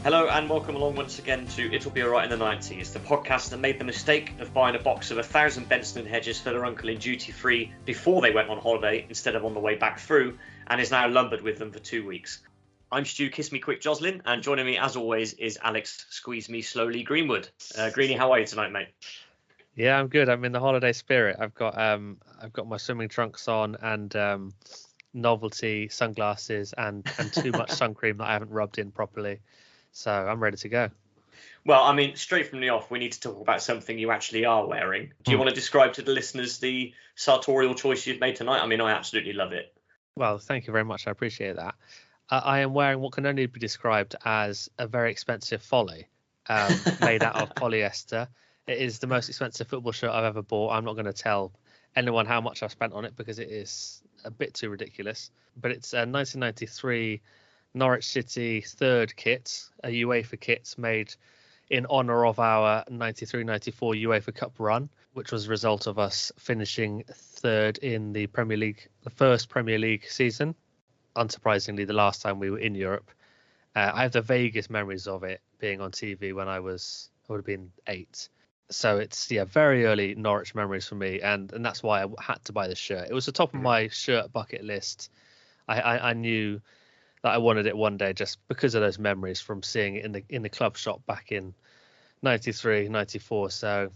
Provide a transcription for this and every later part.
Hello and welcome along once again to It'll Be Alright in the 90s, the podcast that made the mistake of buying a box of 1,000 Benston hedges for their uncle in duty free before they went on holiday instead of on the way back through, and is now lumbered with them for 2 weeks. I'm Stu Kiss Me Quick Joslin, and joining me as always is Alex Squeeze Me Slowly Greenwood. Greenie, how are you tonight, mate? Yeah, I'm good. I'm in the holiday spirit. I've got my swimming trunks on and novelty sunglasses and too much sun cream that I haven't rubbed in properly. So I'm ready to go. Well, I mean, straight from the off, we need to talk about something you actually are wearing. Do you want to describe to the listeners the sartorial choice you've made tonight? I mean, I absolutely love it. Well, thank you very much. I appreciate that. I am wearing what can only be described as a very expensive folly made out of polyester. It is the most expensive football shirt I've ever bought. I'm not going to tell anyone how much I've spent on it because it is a bit too ridiculous. But it's a 1993 Norwich City third kit, a UEFA kit made in honour of our 93-94 UEFA Cup run, which was a result of us finishing third in the Premier League, the first Premier League season. Unsurprisingly, the last time we were in Europe. I have the vaguest memories of it being on TV when I would have been 8. So it's very early Norwich memories for me, and that's why I had to buy this shirt. It was the top of my shirt bucket list. I knew that I wanted it one day just because of those memories from seeing it in the club shop back in 93, 94. So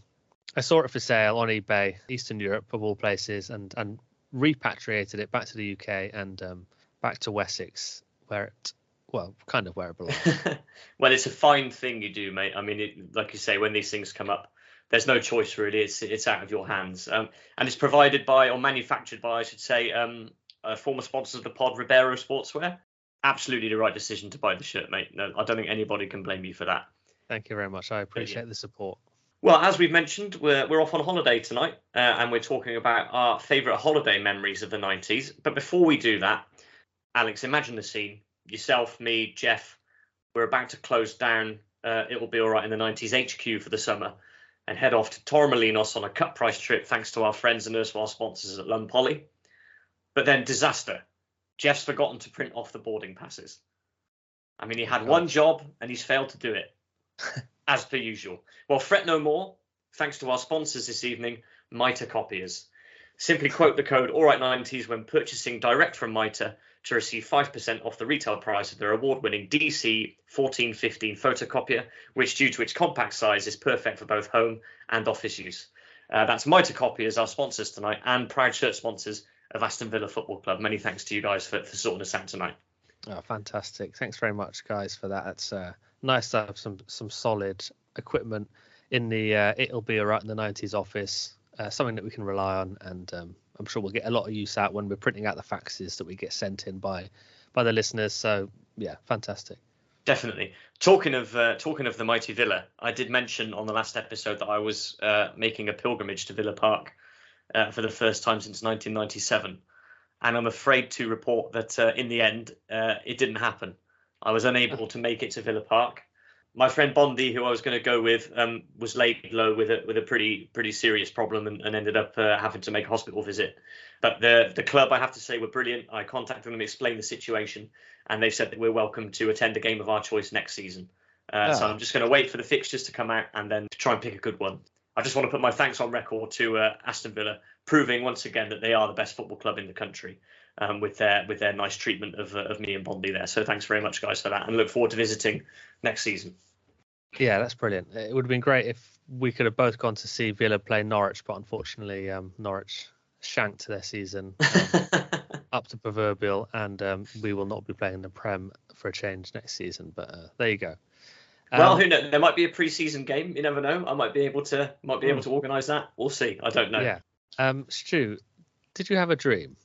I saw it for sale on eBay, Eastern Europe of all places, and repatriated it back to the UK and back to Wessex, where it belongs. Well, it's a fine thing you do, mate. I mean, like you say, when these things come up, there's no choice really. It's out of your hands, and it's provided by, or manufactured by, I should say, former sponsors of the pod, Ribeiro Sportswear. Absolutely the right decision to buy the shirt, mate. No, I don't think anybody can blame you for that. Thank you very much. I appreciate the support. Well, as we've mentioned, we're off on holiday tonight, and we're talking about our favourite holiday memories of the 90s. But before we do that, Alex, imagine the scene. Yourself, me, Geoff, we're about to close down It'll Be Alright in the 90s HQ for the summer and head off to Torremolinos on a cut price trip thanks to our friends and erstwhile sponsors at Lunn Poly. But then disaster. Geoff's forgotten to print off the boarding passes. I mean, he had one job and he's failed to do it, as per usual. Well, fret no more. Thanks to our sponsors this evening, Mitre Copiers. Simply quote the code ALRIGHT90s when purchasing direct from Mitre to receive 5% off the retail price of their award-winning DC 1415 photocopier, which, due to its compact size, is perfect for both home and office use. That's Mitre Copiers, our sponsors tonight, and proud shirt sponsors of Aston Villa Football Club. Many thanks to you guys for sorting us out tonight. Oh, fantastic. Thanks very much, guys, for that. It's nice to have some solid equipment in the It'll Be Alright in the 90s office, something that we can rely on, and I'm sure we'll get a lot of use out when we're printing out the faxes that we get sent in by the listeners. So, yeah, fantastic. Definitely. Talking of the mighty Villa, I did mention on the last episode that I was making a pilgrimage to Villa Park for the first time since 1997. And I'm afraid to report that in the end, it didn't happen. I was unable to make it to Villa Park. My friend Bondi, who I was going to go with, was laid low with a pretty serious problem and ended up having to make a hospital visit. But the club, I have to say, were brilliant. I contacted them, explained the situation, and they said that we're welcome to attend a game of our choice next season. So I'm just going to wait for the fixtures to come out and then try and pick a good one. I just want to put my thanks on record to Aston Villa, proving once again that they are the best football club in the country, with their nice treatment of me and Bondi there. So thanks very much, guys, for that, and look forward to visiting next season. Yeah, that's brilliant. It would have been great if we could have both gone to see Villa play Norwich, but unfortunately Norwich shanked their season up to proverbial, and we will not be playing in the Prem for a change next season. But there you go. Well, who knows? There might be a pre-season game. You never know. I might be able to organise that. We'll see. I don't know. Yeah. Stu, did you have a dream?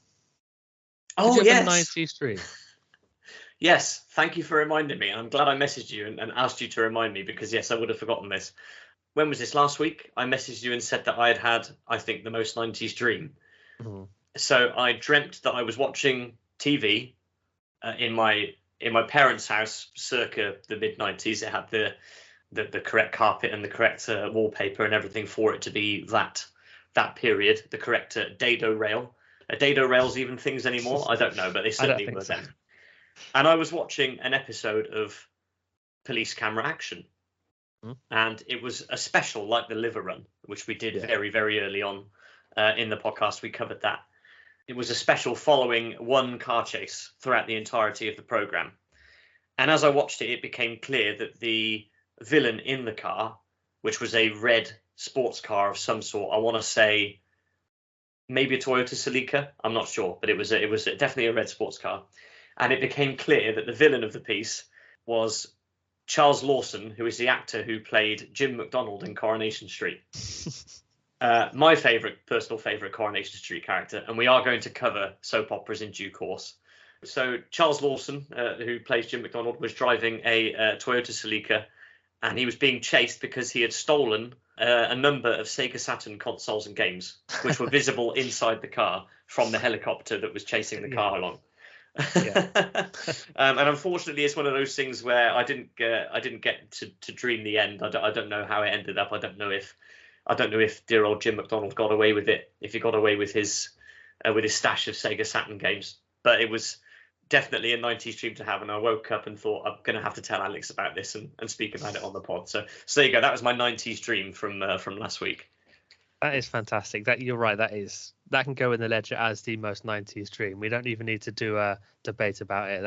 Oh, did you yes. have a 90s dream? Yes. Thank you for reminding me. I'm glad I messaged you and asked you to remind me because, yes, I would have forgotten this. When was this? Last week? I messaged you and said that I had, I think, the most 90s dream. Mm-hmm. So I dreamt that I was watching TV in my parents' house circa the mid-90s. It had the correct carpet and the correct wallpaper and everything for it to be that period, the correct dado rail. Are dado rails even things anymore? I don't know, but they certainly were then. And I was watching an episode of police camera action. Hmm. And it was a special like the liver run, which we did very, very early on in the podcast. We covered that. It was a special following one car chase throughout the entirety of the program. And as I watched it, it became clear that the villain in the car, which was a red sports car of some sort, I want to say maybe a Toyota Celica, I'm not sure, but it was definitely a red sports car. And it became clear that the villain of the piece was Charles Lawson, who is the actor who played Jim McDonald in Coronation Street. My personal favourite Coronation Street character, and we are going to cover soap operas in due course. So Charles Lawson, who plays Jim McDonald, was driving a Toyota Celica, and he was being chased because he had stolen a number of Sega Saturn consoles and games, which were visible inside the car from the helicopter that was chasing the car along. And unfortunately, it's one of those things where I didn't get to dream the end. I don't know how it ended up. I don't know if dear old Jim McDonald got away with it. If he got away with his stash of Sega Saturn games, but it was definitely a 90s dream to have, and I woke up and thought I'm going to have to tell Alex about this and speak about it on the pod. So there you go. That was my 90s dream from last week. That is fantastic. That you're right. That can go in the ledger as the most 90s dream. We don't even need to do a debate about it.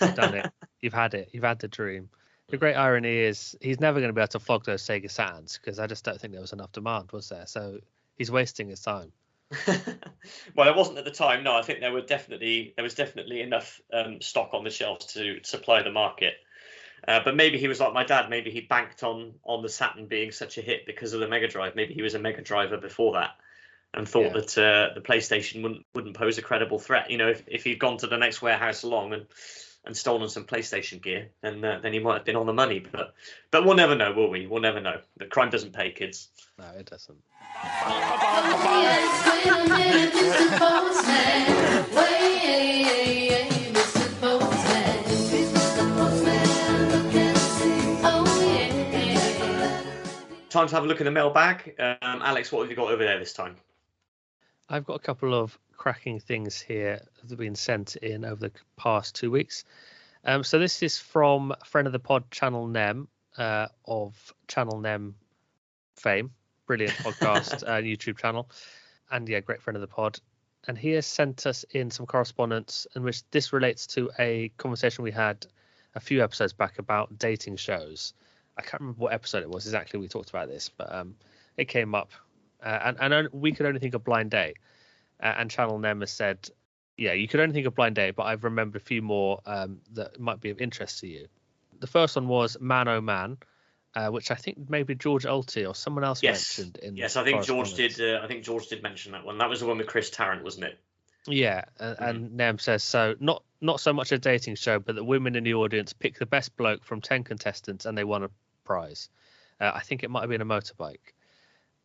You've done it. You've had it. You've had the dream. The great irony is he's never going to be able to flog those Sega Saturns because I just don't think there was enough demand, was there? So he's wasting his time. Well, it wasn't at the time. No, I think there was definitely enough stock on the shelves to supply the market. But maybe he was like my dad. Maybe he banked on the Saturn being such a hit because of the Mega Drive. Maybe he was a Mega Driver before that and thought that the PlayStation wouldn't pose a credible threat. You know, if he'd gone to the next warehouse along and stolen some PlayStation gear, then he might have been on the money. But we'll never know, will we? We'll never know. The crime doesn't pay, kids. No, it doesn't. Time to have a look in the mailbag. Alex, what have you got over there this time? I've got a couple of cracking things here that have been sent in over the past 2 weeks. So this is from friend of the pod, Channel Nem, of Channel Nem fame. Brilliant podcast YouTube channel. And yeah, great friend of the pod. And he has sent us in some correspondence in which this relates to a conversation we had a few episodes back about dating shows. I can't remember what episode it was exactly we talked about this, but it came up. And we could only think of Blind Date. And Channel Nem has said, yeah, you could only think of Blind Date, but I've remembered a few more that might be of interest to you. The first one was Man Oh Man, which I think maybe George Ulty or someone else mentioned. Yes, I think George did. I think George did mention that one. That was the one with Chris Tarrant, wasn't it? Yeah, and Nem says so. Not so much a dating show, but the women in the audience pick the best bloke from 10 contestants, and they won a prize. I think it might have been a motorbike,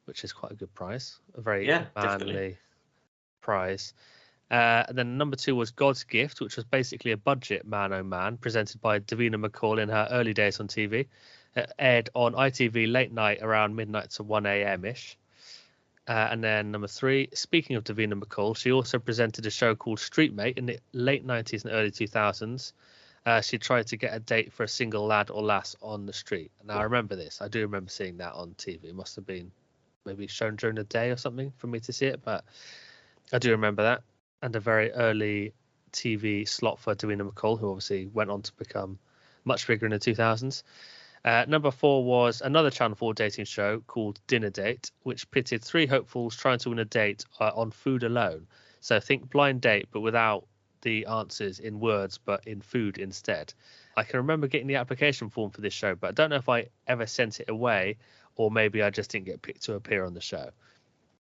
which is quite a good prize. A very manly definitely. Prize. And then number 2 was God's Gift, which was basically a budget Man Oh Man presented by Davina McCall in her early days on TV. It aired on ITV late night around midnight to 1 a.m. ish. And then number 3, speaking of Davina McCall, she also presented a show called Street Mate in the late 90s and early 2000s. She tried to get a date for a single lad or lass on the street. Now, I remember this. I do remember seeing that on TV. It must have been maybe shown during the day or something for me to see it, but I do remember that. And a very early TV slot for Davina McCall, who obviously went on to become much bigger in the 2000s. Number 4 was another Channel 4 dating show called Dinner Date, which pitted 3 hopefuls trying to win a date on food alone. So think Blind Date, but without the answers in words, but in food instead. I can remember getting the application form for this show, but I don't know if I ever sent it away or maybe I just didn't get picked to appear on the show.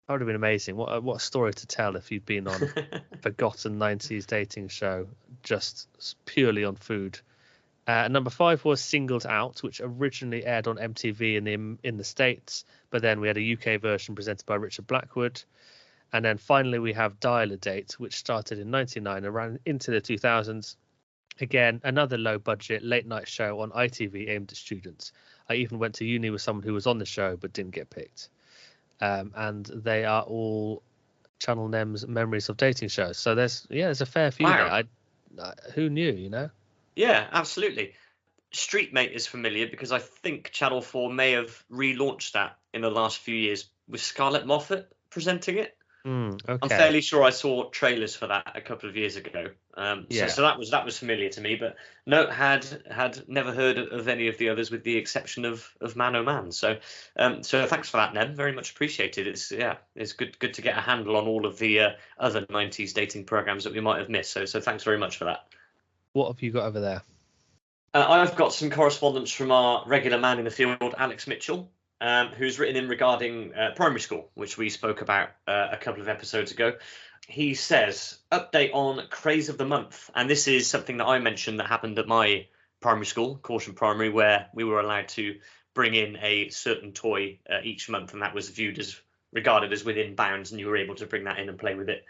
That would have been amazing. What a story to tell if you'd been on forgotten 90s dating show just purely on food. Number 5 was Singled Out, which originally aired on MTV in the States, but then we had a UK version presented by Richard Blackwood. And then finally we have Dial a Date, which started in 1999 and ran into the 2000s. Again, another low budget late night show on ITV aimed at students. I even went to uni with someone who was on the show but didn't get picked. And they are all Channel Nem's memories of dating shows. So there's a fair few there. Who knew, you know? Yeah, absolutely. Street Mate is familiar because I think Channel 4 may have relaunched that in the last few years with Scarlett Moffat presenting it. I'm Okay. fairly sure I saw trailers for that a couple of years ago. Yeah. So that was familiar to me, but no, had never heard of any of the others with the exception of Man O' Man. So thanks for that, Nem. Very much appreciated. It's good to get a handle on all of the other 90s dating programs that we might have missed. So thanks very much for that. What have you got over there? I've got some correspondence from our regular man in the field, Alex Mitchell, who's written in regarding primary school, which we spoke about a couple of episodes ago. He says, update on craze of the month. And this is something that I mentioned that happened at my primary school, Caution Primary, where we were allowed to bring in a certain toy each month. And that was regarded as within bounds, and you were able to bring that in and play with it.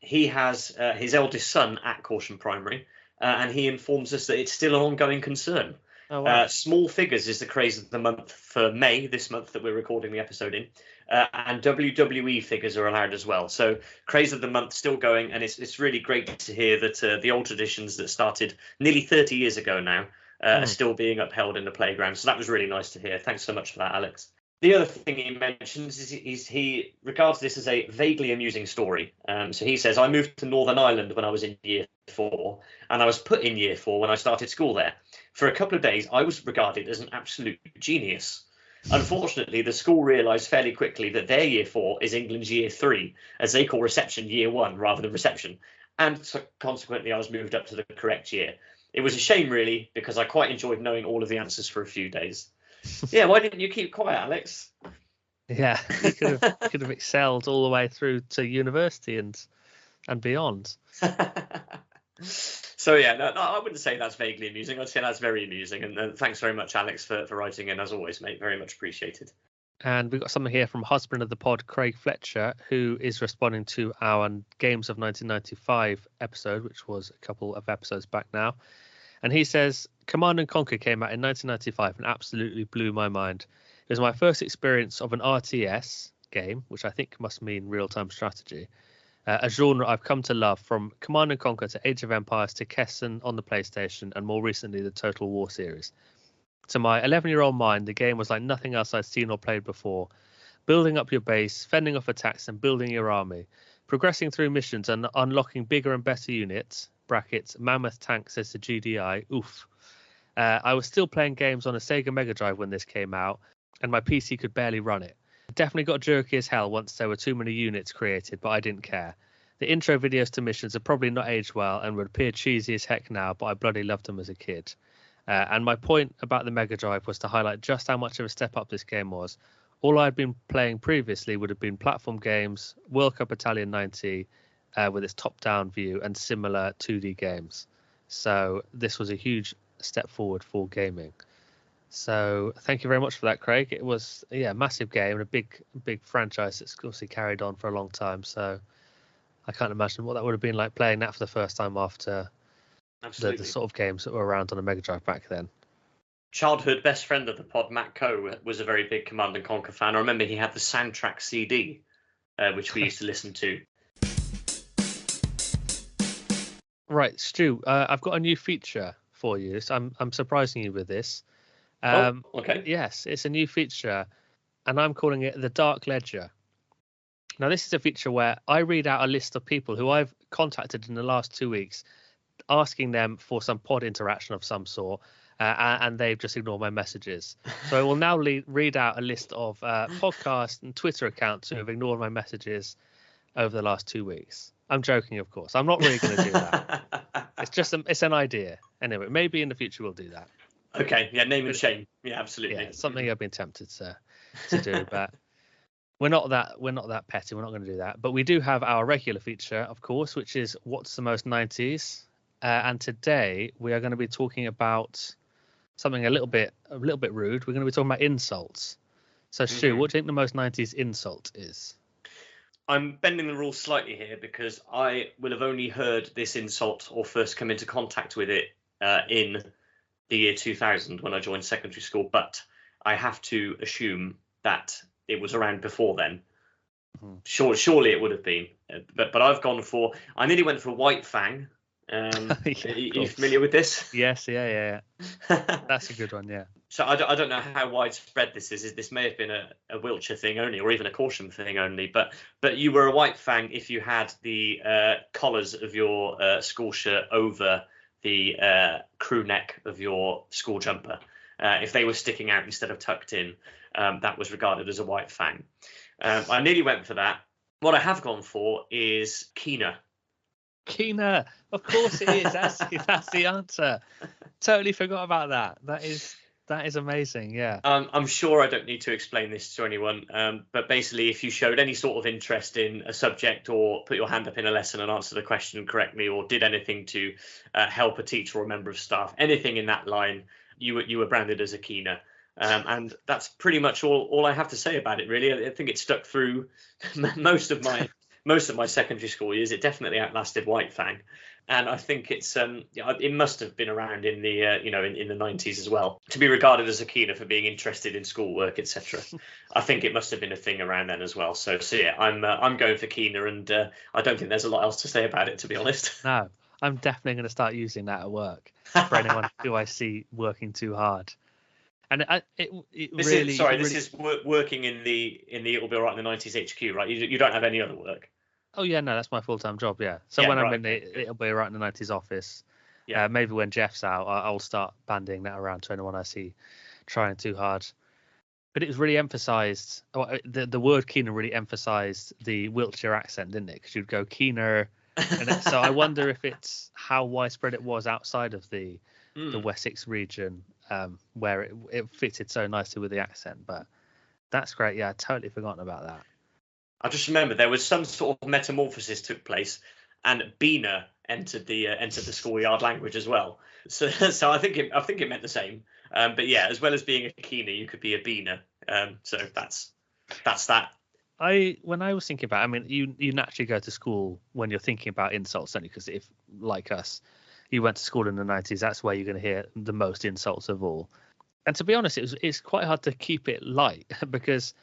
He has his eldest son at Caution Primary, and he informs us that it's still an ongoing concern. Oh, wow. Small figures is the craze of the month for May, this month that we're recording the episode in, and WWE figures are allowed as well. So craze of the month still going, and it's really great to hear that the old traditions that started nearly 30 years ago now are still being upheld in the playground. So that was really nice to hear. Thanks so much for that, Alex. The other thing he mentions is he regards this as a vaguely amusing story. So he says, I moved to Northern Ireland when I was in year 4, and I was put in year 4 when I started school there. For a couple of days, I was regarded as an absolute genius. Unfortunately, the school realised fairly quickly that their year 4 is England's year 3, as they call reception year 1 rather than reception. And so consequently, I was moved up to the correct year. It was a shame, really, because I quite enjoyed knowing all of the answers for a few days. Yeah, why didn't you keep quiet, Alex? Yeah, you could have excelled all the way through to university and beyond. So yeah, no, I wouldn't say that's vaguely amusing. I'd say that's very amusing. And thanks very much, Alex, for writing in as always, mate. Very much appreciated. And we've got something here from husband of the pod, Craig Fletcher, who is responding to our Games of 1995 episode, which was a couple of episodes back now. And he says, Command & Conquer came out in 1995 and absolutely blew my mind. It was my first experience of an RTS game, which I think must mean real-time strategy, a genre I've come to love, from Command & Conquer to Age of Empires to Kessen on the PlayStation, and more recently the Total War series. To my 11-year-old mind, the game was like nothing else I'd seen or played before. Building up your base, fending off attacks and building your army, progressing through missions and unlocking bigger and better units, brackets, mammoth tank says the GDI, oof. I was still playing games on a Sega Mega Drive when this came out, and my PC could barely run it. Definitely got jerky as hell once there were too many units created, but I didn't care. The intro videos to missions are probably not aged well and would appear cheesy as heck now, but I bloody loved them as a kid. And my point about the Mega Drive was to highlight just how much of a step up this game was. All I'd been playing previously would have been platform games, World Cup Battalion 90, with its top-down view, and similar 2D games. So this was a huge step forward for gaming. So thank you very much for that, Craig. It was a massive game and a big franchise that's obviously carried on for a long time. So I can't imagine what that would have been like playing that for the first time after the sort of games that were around on the Mega Drive back then. Childhood best friend of the pod, Matt Coe, was a very big Command & Conquer fan. I remember he had the soundtrack CD, which we used to listen to. Right, Stu, I've got a new feature for you. So I'm surprising you with this. Okay. Yes, it's a new feature, and I'm calling it the Dark Ledger. Now, this is a feature where I read out a list of people who I've contacted in the last 2 weeks, asking them for some pod interaction of some sort, and they've just ignored my messages. So I will now read out a list of podcast and Twitter accounts who have ignored my messages over the last 2 weeks. I'm joking, of course. I'm not really going to do that. It's an idea. Anyway, maybe in the future we'll do that. Okay, yeah, name and shame. Yeah, absolutely. Yeah, something I've been tempted to do, but we're not that petty. We're not going to do that. But we do have our regular feature, of course, which is What's the Most 90s? And today we are going to be talking about something a little bit rude. We're going to be talking about insults. So, Stu, what do you think the most 90s insult is? I'm bending the rules slightly here because I will have only heard this insult or first come into contact with it in the year 2000 when I joined secondary school, but I have to assume that it was around before then. Surely it would have been, but I've gone for. I nearly went for Whitefang, Yeah, Are you familiar with this? Yes, yeah. That's a good one, yeah. So I don't know how widespread this is. This may have been a Wiltshire thing only, or even a Corsham thing only. But you were a Whitefang if you had the collars of your school shirt over the crew neck of your school jumper. If they were sticking out instead of tucked in, that was regarded as a Whitefang. I nearly went for that. What I have gone for is keener. Keener, of course it is. That's the answer. Totally forgot about that. That is amazing. Yeah. I'm sure I don't need to explain this to anyone, but basically, if you showed any sort of interest in a subject or put your hand up in a lesson and answered a question correctly, or did anything to help a teacher or a member of staff, anything in that line, you were branded as a keener. And that's pretty much all I have to say about it, really. I think it stuck through most of my secondary school years. It definitely outlasted Whitefang, and I think it must have been around in the in the 90s as well, to be regarded as a keener for being interested in schoolwork, etc. I think it must have been a thing around then as well. So yeah, I'm going for keener, and I don't think there's a lot else to say about it, to be honest. No, I'm definitely going to start using that at work for anyone who I see working too hard. And this is working in the It'll Be Alright in the 90s HQ, right? You don't have any other work. Oh yeah, no, that's my full-time job. Yeah. So when I'm in It'll Be Alright in the 90s office, maybe when Geoff's out, I'll start bandying that around to anyone I see trying too hard. But it was really emphasised. The word keener really emphasised the Wiltshire accent, didn't it? Because you'd go keener, so I wonder if it's how widespread it was outside of the Wessex region. Where it fitted so nicely with the accent, but that's great. Yeah, I totally forgotten about that. I just remember there was some sort of metamorphosis took place, and Beaner entered the schoolyard language as well. So I think it meant the same. But yeah, as well as being a keener, you could be a Beaner. So that's that. When I was thinking about, I mean, you naturally go to school when you're thinking about insults, don't you? Because if, like us, you went to school in the 90s, that's where you're going to hear the most insults of all. And to be honest, it's quite hard to keep it light because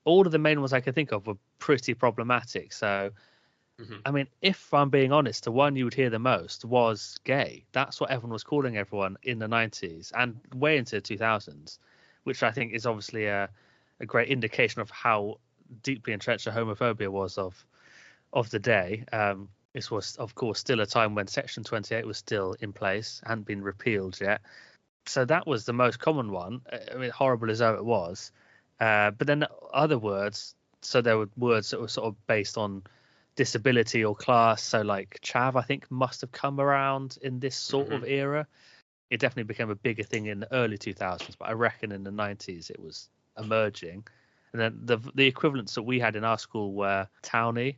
all of the main ones I could think of were pretty problematic. So, I mean, if I'm being honest, the one you would hear the most was gay. That's what everyone was calling everyone in the 90s and way into the 2000s, which I think is obviously a great indication of how deeply entrenched the homophobia was of the day. This was, of course, still a time when Section 28 was still in place, hadn't been repealed yet. So that was the most common one, I mean, horrible as though it was. But then other words, so there were words that were sort of based on disability or class. So like chav, I think, must have come around in this sort of era. It definitely became a bigger thing in the early 2000s, but I reckon in the 90s it was emerging. And then the equivalents that we had in our school were townie,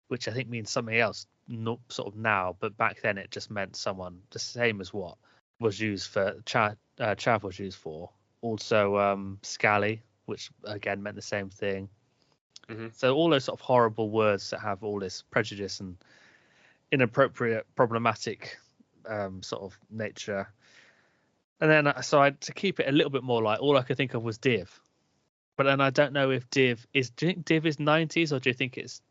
which I think means something else, not sort of now, but back then it just meant someone the same as what was used for chav was used for. Also scally, which again meant the same thing. So all those sort of horrible words that have all this prejudice and inappropriate, problematic sort of nature. And then to keep it a little bit more light, all I could think of was div. But then I don't know if do you think div is 90s, or do you think it's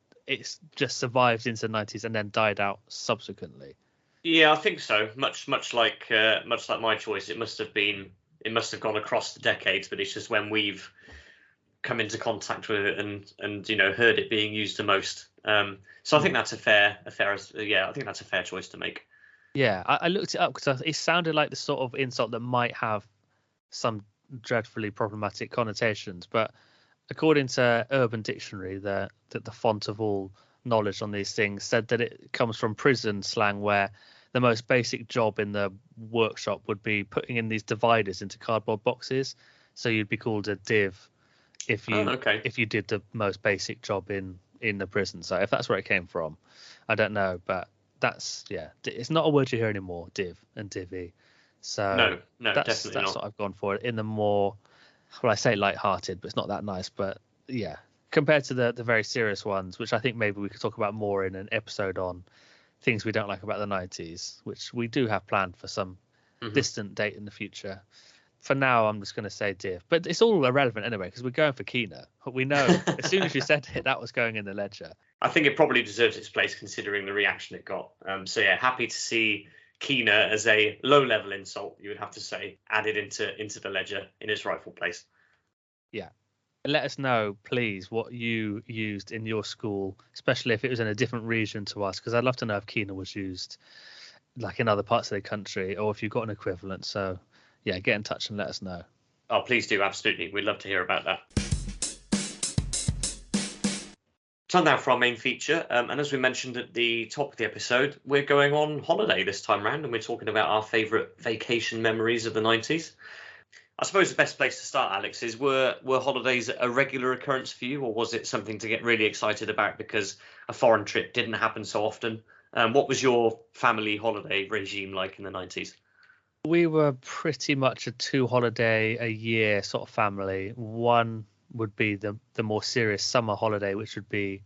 just survived into the 90s and then died out subsequently? Yeah, I think so. Much like my choice, it must have gone across the decades, but it's just when we've come into contact with it and heard it being used the most. So I think that's a fair choice to make. Yeah, I looked it up because it sounded like the sort of insult that might have some dreadfully problematic connotations, but according to Urban Dictionary, the font of all knowledge on these things said that it comes from prison slang, where the most basic job in the workshop would be putting in these dividers into cardboard boxes. So you'd be called a div if you did the most basic job in the prison. So if that's where it came from, I don't know, but it's not a word you hear anymore, div and divvy. So no, that's definitely not. What I've gone for in the more, well, I say light-hearted, but it's not that nice. But yeah, compared to the very serious ones, which I think maybe we could talk about more in an episode on things we don't like about the 90s, which we do have planned for some distant date in the future. for now, I'm just going to say De'Ath. But it's all irrelevant anyway, because we're going for Keener. We know as soon as you said it, that was going in the ledger. I think it probably deserves its place considering the reaction it got. So yeah, happy to see Keener as a low-level insult, you would have to say, added into the ledger in its rightful place. Yeah. Let us know, please, what you used in your school, especially if it was in a different region to us, because I'd love to know if Keener was used like in other parts of the country, or if you've got an equivalent. So yeah, get in touch and let us know. Oh, please do. Absolutely. We'd love to hear about that. Time now for our main feature. And as we mentioned at the top of the episode, we're going on holiday this time round, and we're talking about our favourite vacation memories of the 90s. I suppose the best place to start, Alex, is were holidays a regular occurrence for you, or was it something to get really excited about because a foreign trip didn't happen so often? What was your family holiday regime like in the 90s? We were pretty much a 2-holiday-a-year sort of family. One would be the more serious summer holiday, which would be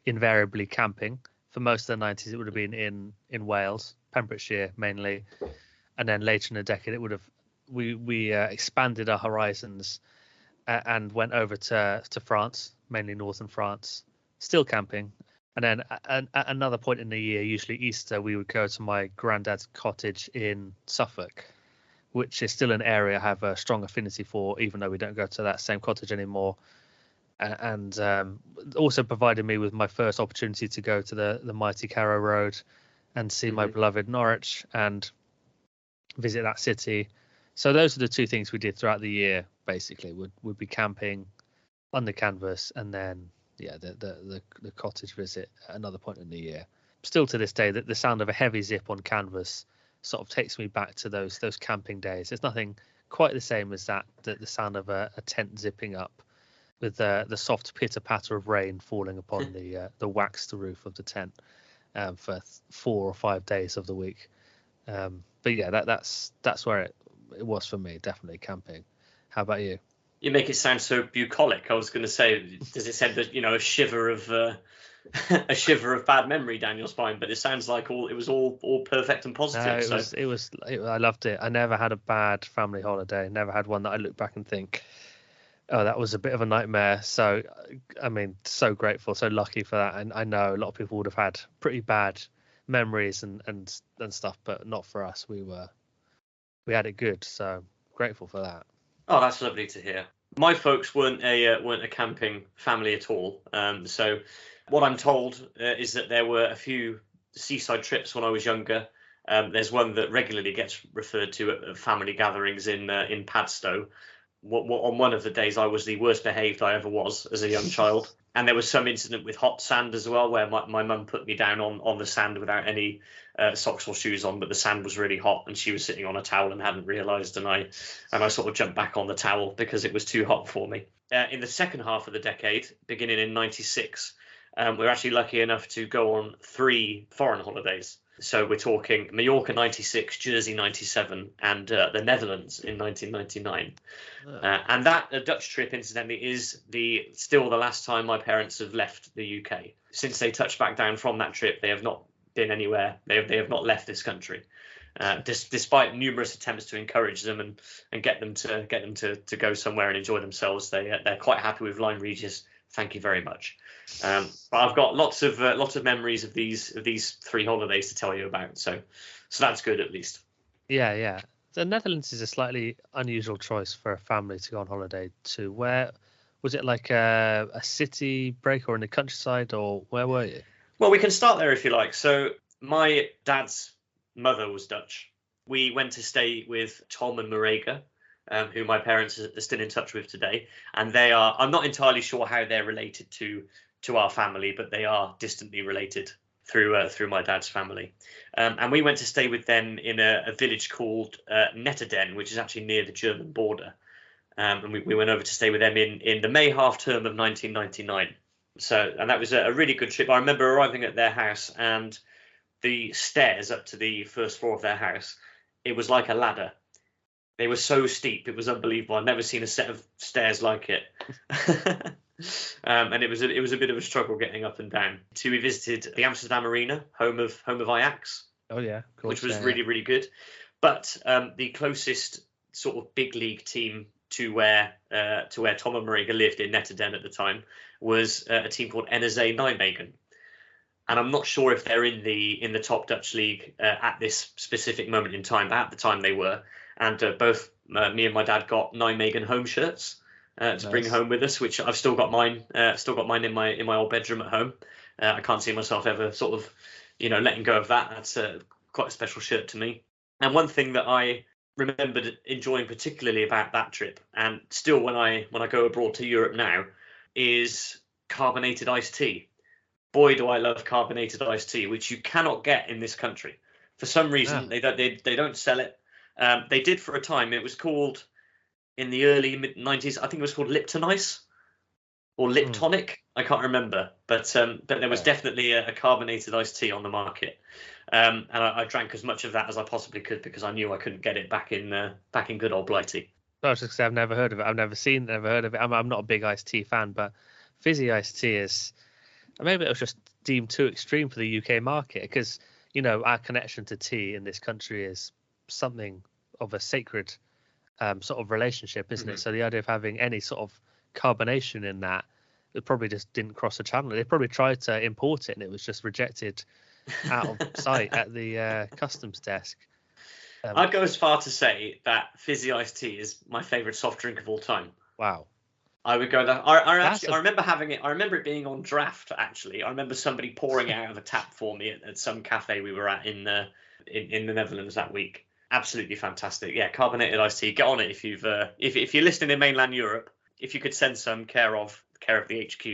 invariably camping. For most of the 90s, it would have been in Wales, Pembrokeshire mainly. And then later in the decade, it would have we expanded our horizons and went over to France, mainly northern France, still camping. And then at another point in the year, usually Easter, we would go to my granddad's cottage in Suffolk, which is still an area I have a strong affinity for, even though we don't go to that same cottage anymore. And also provided me with my first opportunity to go to the mighty Carrow Road and see my beloved Norwich and visit that city. So those are the two things we did throughout the year, basically, would be camping on the canvas and then, yeah, the cottage visit at another point in the year. Still to this day, the sound of a heavy zip on canvas sort of takes me back to those camping days. There's nothing quite the same as that, the sound of a tent zipping up with the soft pitter-patter of rain falling upon the waxed roof of the tent for 4 or 5 days of the week. But yeah, that's where it was for me, definitely camping. How about you? You make it sound so bucolic. I was going to say, does it send a shiver of bad memory down your spine? But it sounds like it was all perfect and positive. No, it was. I loved it. I never had a bad family holiday. Never had one that I look back and think, oh, that was a bit of a nightmare. So, I mean, so grateful, so lucky for that. And I know a lot of people would have had pretty bad memories and stuff, but not for us. We had it good. So grateful for that. Oh, that's lovely to hear. My folks weren't a camping family at all. So what I'm told is that there were a few seaside trips when I was younger. There's one that regularly gets referred to at family gatherings in Padstow. On one of the days, I was the worst behaved I ever was as a young child. And there was some incident with hot sand as well, where my mum put me down on the sand without any socks or shoes on, but the sand was really hot and she was sitting on a towel and hadn't realised, and I sort of jumped back on the towel because it was too hot for me. In the second half of the decade, beginning in 96, we were actually lucky enough to go on 3 foreign holidays. So we're talking Mallorca 96, Jersey 97, and the Netherlands in 1999. And that Dutch trip, incidentally, is still the last time my parents have left the UK. Since they touched back down from that trip, they have not been anywhere. They have not left this country, despite numerous attempts to encourage them and get them to go somewhere and enjoy themselves. They're quite happy with Lyme Regis. Thank you very much. But I've got lots of memories of these 3 holidays to tell you about. So that's good at least. Yeah. The Netherlands is a slightly unusual choice for a family to go on holiday to. Where was it, like a city break or in the countryside, or where were you? Well, we can start there if you like. So my dad's mother was Dutch. We went to stay with Tom and Marega, who my parents are still in touch with today. And I'm not entirely sure how they're related to our family, but they are distantly related through my dad's family. And we went to stay with them in a village called Netterden, which is actually near the German border. And we went over to stay with them in the May half term of 1999. And that was a really good trip. I remember arriving at their house, and the stairs up to the first floor of their house, it was like a ladder. They were so steep, it was unbelievable. I've never seen a set of stairs like it. And it was a bit of a struggle getting up and down. We visited the Amsterdam Arena, home of Ajax. Oh yeah, of course, which was really, really good. But the closest sort of big league team to where Tom and Mariga lived in Netterden at the time was a team called NSA Nijmegen. And I'm not sure if they're in the top Dutch league at this specific moment in time, but at the time they were. And both me and my dad got Nijmegen home shirts to bring home with us, which I've still got mine. In my old bedroom at home. I can't see myself ever sort of, letting go of that. That's quite a special shirt to me. And one thing that I remembered enjoying particularly about that trip, and still when I go abroad to Europe now, is carbonated iced tea. Boy, do I love carbonated iced tea, which you cannot get in this country. For some reason, they don't sell it. They did for a time. It was called, in the early mid-90s, I think it was called Lipton Ice or Lip Tonic. I can't remember. But there was definitely a carbonated iced tea on the market. And I drank as much of that as I possibly could because I knew I couldn't get it back in good old Blighty. I was just going to say, I've never heard of it. I've never heard of it. I'm not a big iced tea fan, but fizzy iced tea is... Maybe it was just deemed too extreme for the UK market because, our connection to tea in this country is something of a sacred sort of relationship, isn't it? So the idea of having any sort of carbonation in that, it probably just didn't cross the channel. They probably tried to import it and it was just rejected out of sight at the customs desk. I'd go as far to say that fizzy iced tea is my favourite soft drink of all time. Wow. I would go that. I remember having it. I remember it being on draft. Actually, I remember somebody pouring it out of a tap for me at some cafe we were at in the Netherlands that week. Absolutely fantastic. Yeah, carbonated iced tea. Get on it if you're listening in mainland Europe. If you could send some care of the HQ,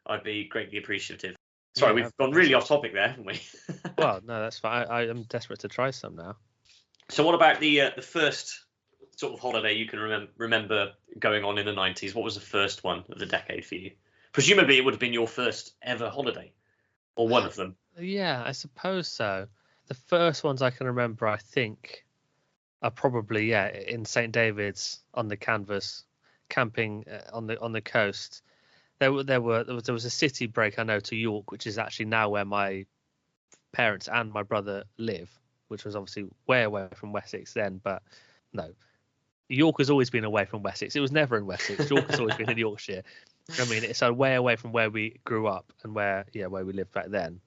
I'd be greatly appreciative. Sorry, we've gone really off topic there, haven't we? Well, no, that's fine. I am desperate to try some now. So, what about the first sort of holiday you can remember going on in the 90s? What was the first one of the decade for you? Presumably it would have been your first ever holiday, or one of them. Yeah, I suppose so. The first ones I can remember, I think, are probably in St David's on the canvas, camping on the coast. There was a city break, I know, to York, which is actually now where my parents and my brother live, which was obviously way away from Wessex then, but no. York has always been away from Wessex. It was never in Wessex. York has always been in Yorkshire. I mean, it's way away from where we grew up and where we lived back then.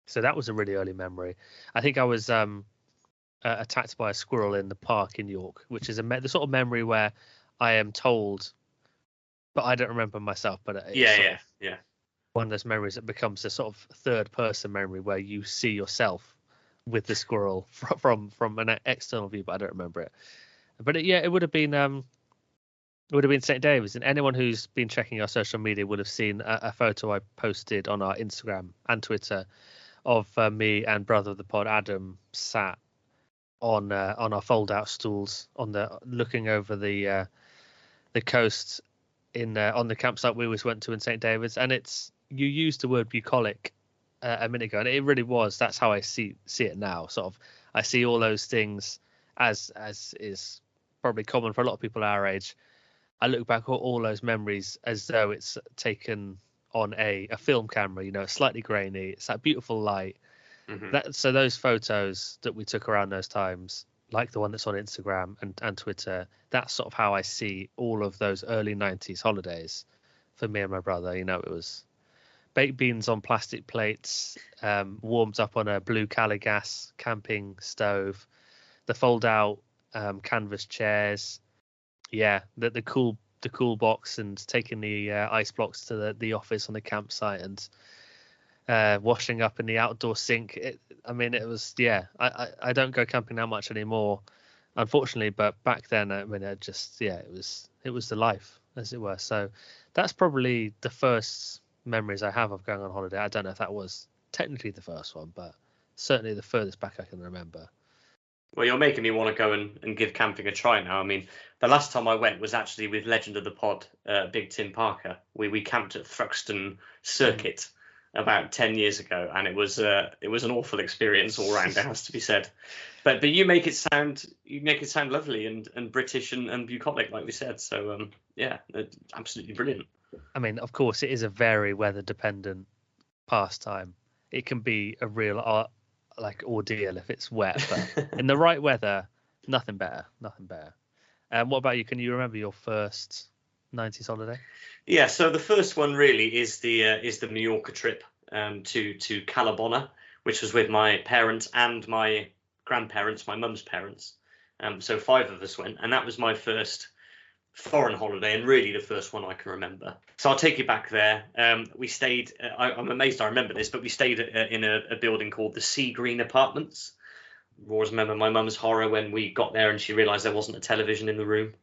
So that was a really early memory. I think I was attacked by a squirrel in the park in York, which is the sort of memory where I am told, but I don't remember myself. But it's one of those memories that becomes a sort of third person memory where you see yourself with the squirrel from an external view, but I don't remember it. But it would have been St David's, and anyone who's been checking our social media would have seen a photo I posted on our Instagram and Twitter of me and brother of the pod Adam sat on our fold-out stools looking over the coast on the campsite we always went to in St David's, and you used the word bucolic a minute ago, and it really was. That's how I see it now. Sort of, I see all those things as is probably common for a lot of people our age. I look back at all those memories as though it's taken on a film camera. It's slightly grainy. It's that beautiful light. So those photos that we took around those times, like the one that's on Instagram and Twitter, that's sort of how I see all of those early 90s holidays for me and my brother. It was baked beans on plastic plates, warmed up on a blue Cali gas camping stove, the fold out canvas chairs, the cool box, and taking the ice blocks to the office on the campsite and washing up in the outdoor sink. It was I don't go camping that much anymore, unfortunately, but back then it was the life, as it were. So that's probably the first memories I have of going on holiday. I don't know if that was technically the first one, but certainly the furthest back I can remember. Well, you're making me want to go and give camping a try now. I mean, the last time I went was actually with legend of the pod, Big Tim Parker. We camped at Thruxton Circuit about 10 years ago, and it was an awful experience all round, it has to be said. But you make it sound lovely and British and bucolic, like we said. So absolutely brilliant. I mean, of course, it is a very weather dependent pastime. It can be a real ordeal if it's wet, but in the right weather, nothing better. What about you? Can you remember your first 90s holiday? Yeah, so the first one really is the Mallorca trip to Calabona, which was with my parents and my grandparents, my mum's parents. So 5 of us went, and that was my first foreign holiday, and really the first one I can remember. So I'll take you back there. We stayed. I'm amazed I remember this, but we stayed in a building called the Sea Green Apartments. I always remember my mum's horror when we got there and she realised there wasn't a television in the room.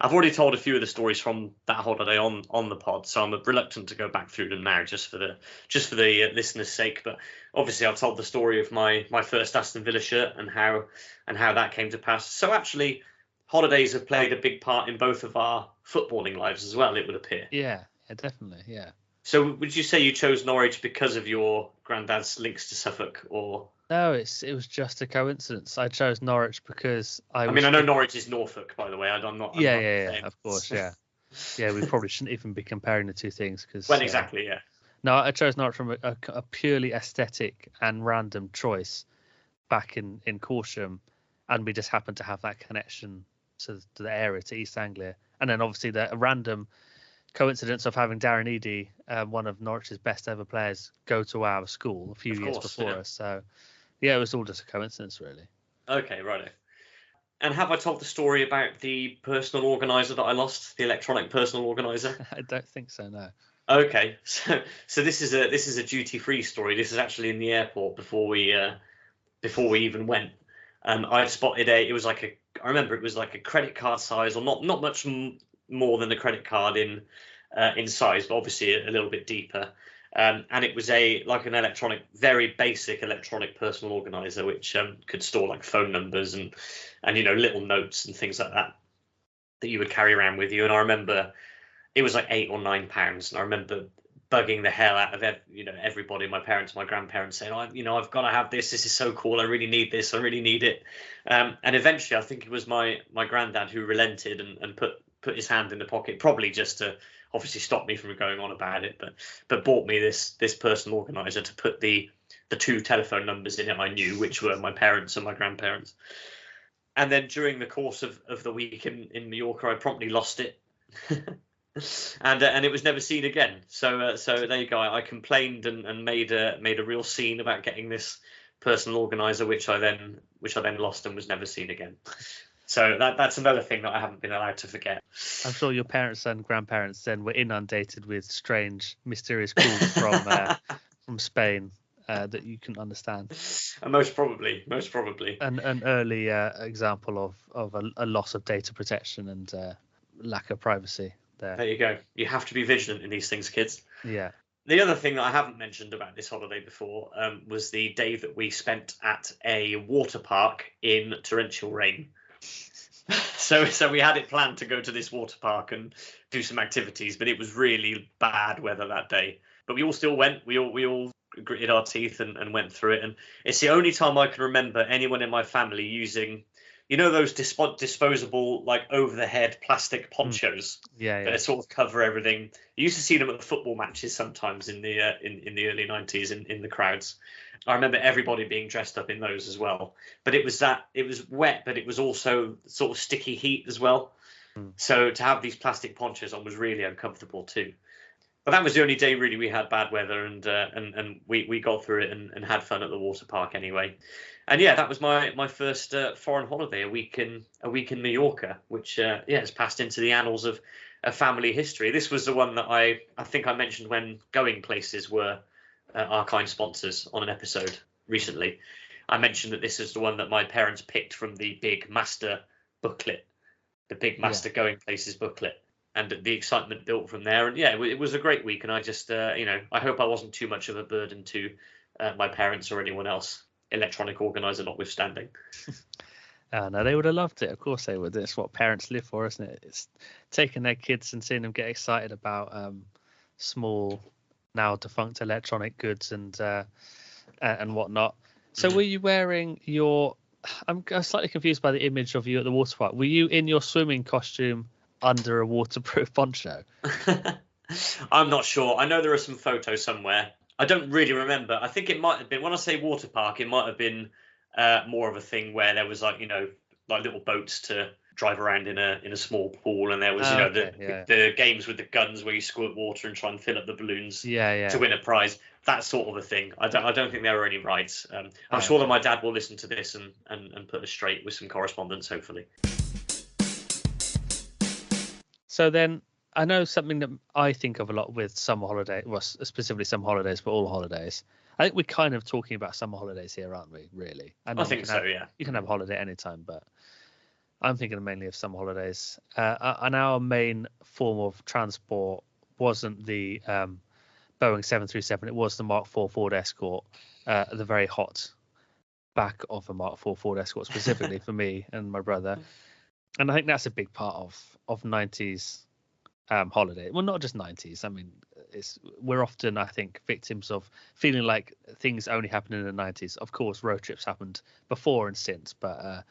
I've already told a few of the stories from that holiday on the pod, so I'm reluctant to go back through them now, just for the listeners' sake. But obviously, I've told the story of my first Aston Villa shirt and how that came to pass. So actually, holidays have played a big part in both of our footballing lives as well, it would appear. Yeah, definitely, yeah. So would you say you chose Norwich because of your granddad's links to Suffolk, or? No, it was just a coincidence. I chose Norwich because I know Norwich is Norfolk, by the way. I'm not. Yeah, of course, yeah. Yeah, we probably shouldn't even be comparing the two things because. Well, exactly, yeah. No, I chose Norwich from a purely aesthetic and random choice back in Corsham, and we just happened to have that connection to the area, to East Anglia, and then obviously the random coincidence of having Darren Eadie, one of Norwich's best ever players, go to our school a few years before us. So. Yeah, it was all just a coincidence, really. Okay, righto. And have I told the story about the personal organizer that I lost, the electronic personal organizer? I don't think so, no. Okay, so this is a duty-free story. This is actually in the airport before we even went. I spotted I remember it was like a credit card size, or not much more than a credit card in size, but obviously a little bit deeper. And it was an electronic, very basic electronic personal organizer, which could store like phone numbers and little notes and things like that you would carry around with you. And I remember it was like £8 or £9, and I remember bugging the hell out of everybody, my parents, my grandparents, saying, I've got to have this. This is so cool. I really need this. I really need it. And eventually, I think it was my granddad who relented and put his hand in the pocket, probably just to obviously stopped me from going on about it, but bought me this personal organizer to put the 2 telephone numbers in it I knew, which were my parents and my grandparents. And then during the course of the week in Mallorca, I promptly lost it. and it was never seen again. So there you go. I complained and made a real scene about getting this personal organizer, which I then lost and was never seen again. So that's another thing that I haven't been allowed to forget. I'm sure your parents and grandparents then were inundated with strange, mysterious calls from Spain that you couldn't understand. Most probably. An early example of a loss of data protection and lack of privacy there. There you go. You have to be vigilant in these things, kids. Yeah. The other thing that I haven't mentioned about this holiday before was the day that we spent at a water park in torrential rain. So we had it planned to go to this water park and do some activities, but it was really bad weather that day. But we all still went. We all gritted our teeth and went through it. And it's the only time I can remember anyone in my family using, those disposable, like over the head plastic ponchos that sort of cover everything. You used to see them at the football matches sometimes in the early 90s in the crowds. I remember everybody being dressed up in those as well. But it was wet, but it was also sort of sticky heat as well. So to have these plastic ponchos on was really uncomfortable too. But that was the only day really we had bad weather, and we got through it and had fun at the water park anyway. And yeah, that was my first foreign holiday, a week in Mallorca, which has passed into the annals of family history. This was the one that I think I mentioned when Going Places were our kind sponsors on an episode recently. I mentioned that this is the one that my parents picked from the big master booklet, the big master Going Places booklet. And the excitement built from there. And yeah, it was a great week. And I just, I hope I wasn't too much of a burden to my parents or anyone else, electronic organizer notwithstanding. No, they would have loved it. Of course they would. It's what parents live for, isn't it? It's taking their kids and seeing them get excited about small, now defunct electronic goods and whatnot. So were you wearing your... I'm slightly confused by the image of you at the water park. Were you in your swimming costume under a waterproof poncho? I'm not sure. I know there are some photos somewhere. I don't really remember. I think it might have been, when I say water park, it might have been more of a thing where there was like little boats to drive around in a small pool, and there was the games with the guns where you squirt water and try and fill up the balloons to win a prize. That sort of a thing. I don't think there were any rides. I'm sure that my dad will listen to this and put us straight with some correspondence, hopefully. So then, I know something that I think of a lot with summer holiday, well, specifically summer holidays, but all holidays. I think we're kind of talking about summer holidays here, aren't we? Really? I think so. Yeah. You can have a holiday anytime, but I'm thinking mainly of summer holidays. And our main form of transport wasn't the Boeing 737. It was the Mark IV Ford Escort, the very hot back of a Mark IV Ford Escort, specifically for me and my brother. And I think that's a big part of 90s holiday. Well, not just 90s. I mean, we're often, I think, victims of feeling like things only happen in the 90s. Of course, road trips happened before and since, but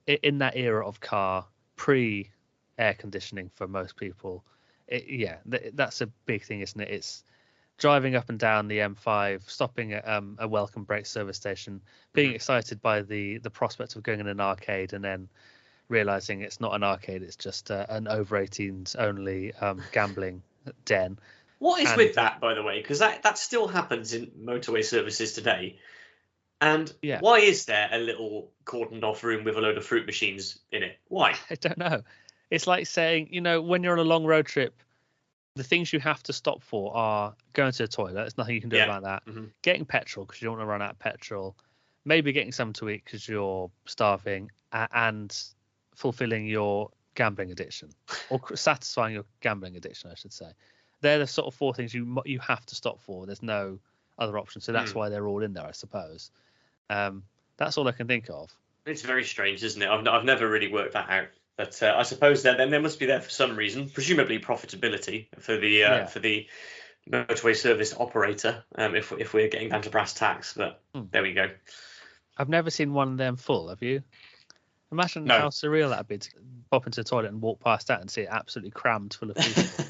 in that era of car, pre-air conditioning for most people, that's a big thing, isn't it? It's driving up and down the M5, stopping at a welcome break service station, being excited by the prospect of going in an arcade, and then realizing it's not an arcade, it's just an over 18s only gambling den. What is with that, by the way? Because that still happens in motorway services today. And why is there a little cordoned off room with a load of fruit machines in it? Why? I don't know. It's like saying, when you're on a long road trip, the things you have to stop for are going to the toilet. There's nothing you can do about that. Getting petrol because you don't want to run out of petrol. Maybe getting something to eat because you're starving, and fulfilling your gambling addiction, or satisfying your gambling addiction, I should say. They're the sort of four things you have to stop for. There's no other option, so that's why they're all in there, I suppose. That's all I can think of. It's very strange, isn't it? I've never really worked that out, but I suppose then there must be there for some reason, presumably profitability for the motorway service operator. If we're getting down to brass tacks, but there we go. I've never seen one of them full. Have you? Imagine how surreal that'd be to pop into the toilet and walk past that and see it absolutely crammed full of people.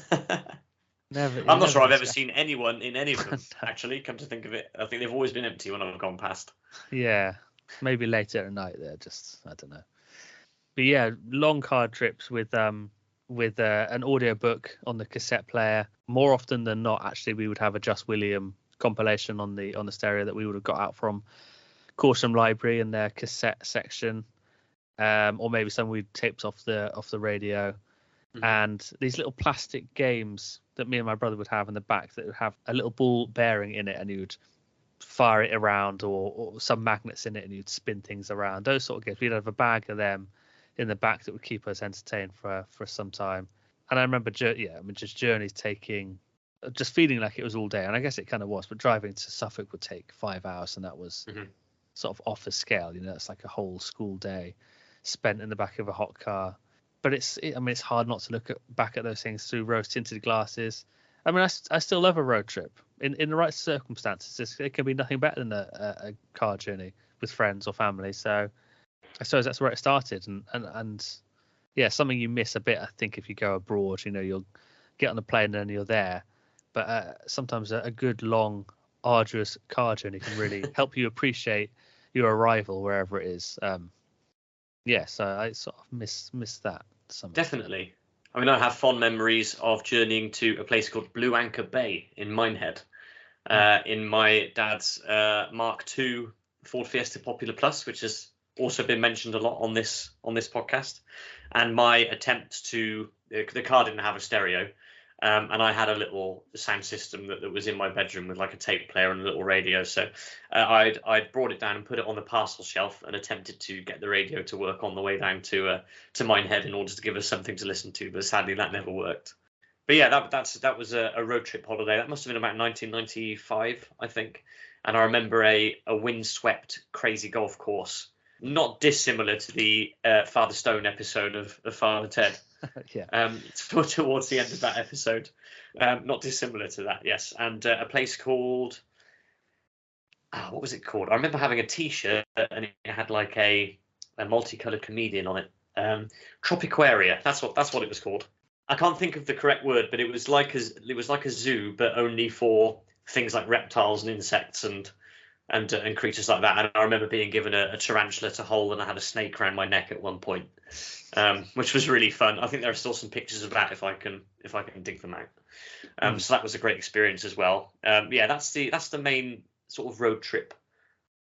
I'm not sure I've ever seen anyone in any of them, actually, come to think of it. I think they've always been empty when I've gone past. Yeah, maybe later at night they're just, I don't know. But yeah, long car trips with an audio book on the cassette player. More often than not, actually, we would have a Just William compilation on the stereo that we would have got out from Corsham Library in their cassette section. Or maybe some we'd taped off the radio, and these little plastic games that me and my brother would have in the back that would have a little ball bearing in it, and you would fire it around, or some magnets in it, and you'd spin things around. Those sort of games. We'd have a bag of them in the back that would keep us entertained for some time. And I remember, just journeys just feeling like it was all day, and I guess it kind of was. But driving to Suffolk would take 5 hours, and that was sort of off the scale. It's like a whole school day spent in the back of a hot car. But it's hard not to look back at those things through rose tinted glasses. I mean, I still love a road trip in the right circumstances. It can be nothing better than a car journey with friends or family. So I suppose that's where it started, and yeah, something you miss a bit, I think, if you go abroad. You'll get on a plane and you're there, but sometimes a good long arduous car journey can really help you appreciate your arrival wherever it is. So I sort of miss that somehow. Definitely. I mean, I have fond memories of journeying to a place called Blue Anchor Bay in Minehead, in my dad's Mark II Ford Fiesta Popular Plus, which has also been mentioned a lot on this podcast. And my attempt the car didn't have a stereo, and I had a little sound system that was in my bedroom with like a tape player and a little radio. So I'd brought it down and put it on the parcel shelf and attempted to get the radio to work on the way down to Minehead in order to give us something to listen to. But sadly, that never worked. But yeah, that was a road trip holiday. That must have been about 1995, I think. And I remember a windswept, crazy golf course, not dissimilar to the Father Stone episode of Father Ted. Towards the end of that episode, not dissimilar to that, yes. And a place called what was it called? I remember having a T-shirt and it had like a multicolored comedian on it. Tropiquaria, that's what it was called. I can't think of the correct word, but it was like a zoo, but only for things like reptiles and insects and and creatures like that. And I remember being given a tarantula to hold, and I had a snake around my neck at one point, which was really fun. I think there are still some pictures of that if I can dig them out. So that was a great experience as well. That's the main sort of road trip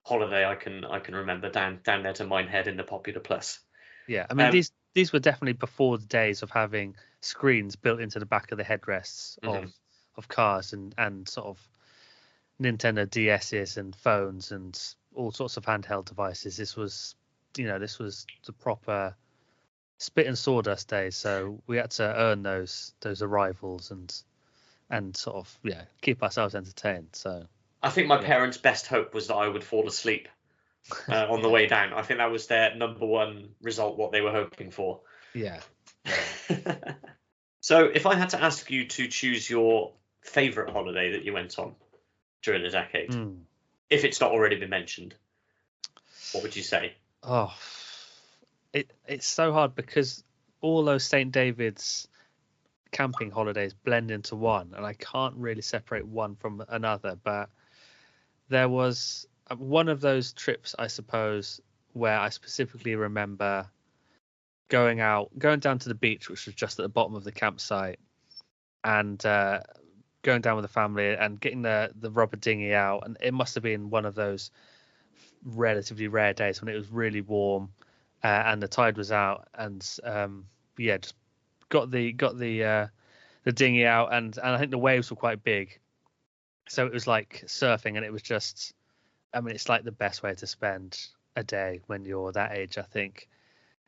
holiday I can remember down there to Minehead in the Popular Plus. Yeah, I mean these were definitely before the days of having screens built into the back of the headrests of cars and sort of Nintendo DS's and phones and all sorts of handheld devices. This was the proper spit and sawdust days. So we had to earn those arrivals and sort of keep ourselves entertained. So I think my parents' best hope was that I would fall asleep on the way down. I think that was their number one result, what they were hoping for. Yeah. So if I had to ask you to choose your favourite holiday that you went on during the decade, if it's not already been mentioned, what would you say? Oh, it's so hard because all those St. David's camping holidays blend into one, and I can't really separate one from another. But there was one of those trips, I suppose, where I specifically remember going down to the beach, which was just at the bottom of the campsite, and going down with the family and getting the rubber dinghy out. And it must have been one of those relatively rare days when it was really warm and the tide was out, and just got the dinghy out, and I think the waves were quite big, so it was like surfing, and it was just, I mean, it's like the best way to spend a day when you're that age, I think.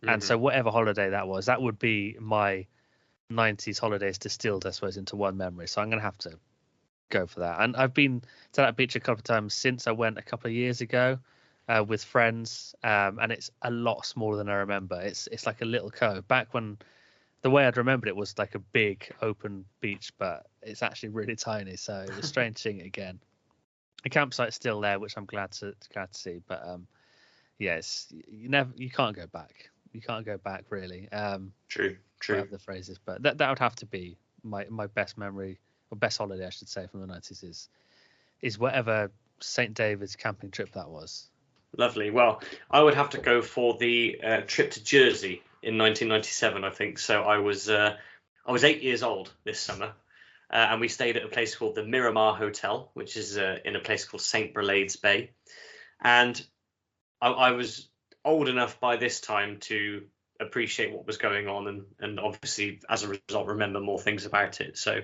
And so whatever holiday that was, that would be my 90s holidays distilled, I suppose, into one memory. So I'm going to have to go for that. And I've been to that beach a couple of times since I went a couple of years ago with friends, and it's a lot smaller than I remember. It's like a little cove. Back when the way I'd remembered it was like a big open beach, but it's actually really tiny. So it was strange seeing it again. The campsite's still there, which I'm glad to see. But yes, you can't go back. You can't go back, really. True. The phrases, but that would have to be my best memory, or best holiday, I should say, from the 90s is whatever St. David's camping trip that was. Lovely. Well, I would have to go for the trip to Jersey in 1997, I think. So I was 8 years old this summer, and we stayed at a place called the Miramar Hotel, which is in a place called St. Brelade's Bay. And I was old enough by this time to appreciate what was going on, and obviously as a result remember more things about it. So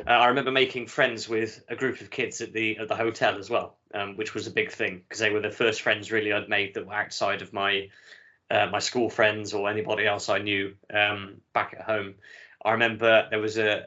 I remember making friends with a group of kids at the hotel as well, which was a big thing because they were the first friends really I'd made that were outside of my school friends or anybody else I knew back at home. I remember there was a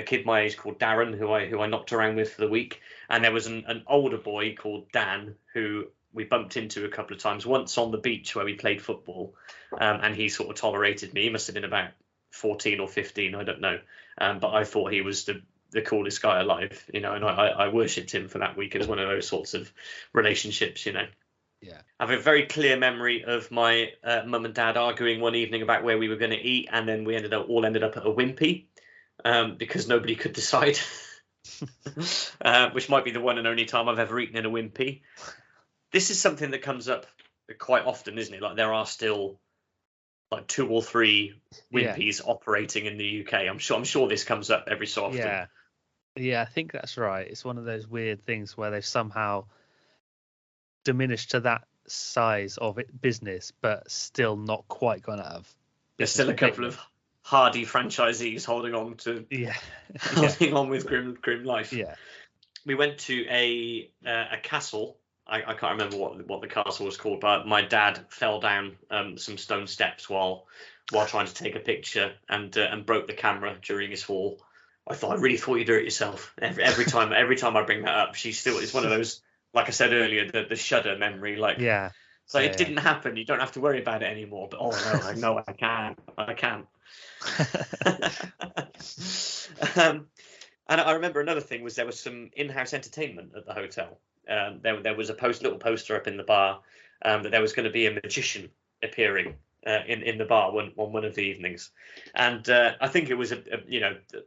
kid my age called Darren who I knocked around with for the week, and there was an older boy called Dan who we bumped into a couple of times, once on the beach where we played football, and he sort of tolerated me. He must have been about 14 or 15, I don't know, but I thought he was the coolest guy alive, and I worshipped him for that week. It was one of those sorts of relationships, Yeah. I have a very clear memory of my mum and dad arguing one evening about where we were going to eat, and then we all ended up at a Wimpy because nobody could decide, which might be the one and only time I've ever eaten in a Wimpy. This is something that comes up quite often, isn't it? Like there are still like 2 or 3 Wimpies operating in the UK. I'm sure this comes up every so often. Yeah, I think that's right. It's one of those weird things where they've somehow diminished to that size of business, but still not quite gone out of. There's still a couple of hardy franchisees holding on with grim life. Yeah, we went to a castle. I can't remember what the castle was called, but my dad fell down some stone steps while trying to take a picture and broke the camera during his fall. I really thought you'd do it yourself. Every time I bring that up, it's one of those, like I said earlier, the shudder memory. Like, yeah. So it didn't happen. You don't have to worry about it anymore. But no, I can. And I remember another thing was there was some in-house entertainment at the hotel. There was a little poster up in the bar that there was going to be a magician appearing in the bar one of the evenings, and I think it was a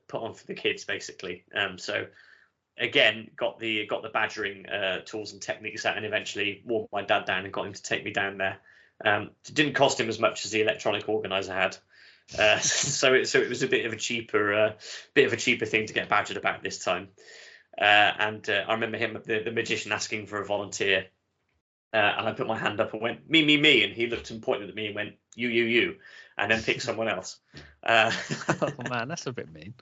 put on for the kids basically. So again, got the badgering tools and techniques out, and eventually wore my dad down and got him to take me down there. It didn't cost him as much as the electronic organizer had, so it was a bit of a cheaper thing to get badgered about this time. And I remember the magician, asking for a volunteer, and I put my hand up and went, me, and he looked and pointed at me and went, you, and then picked someone else. Oh man, that's a bit mean.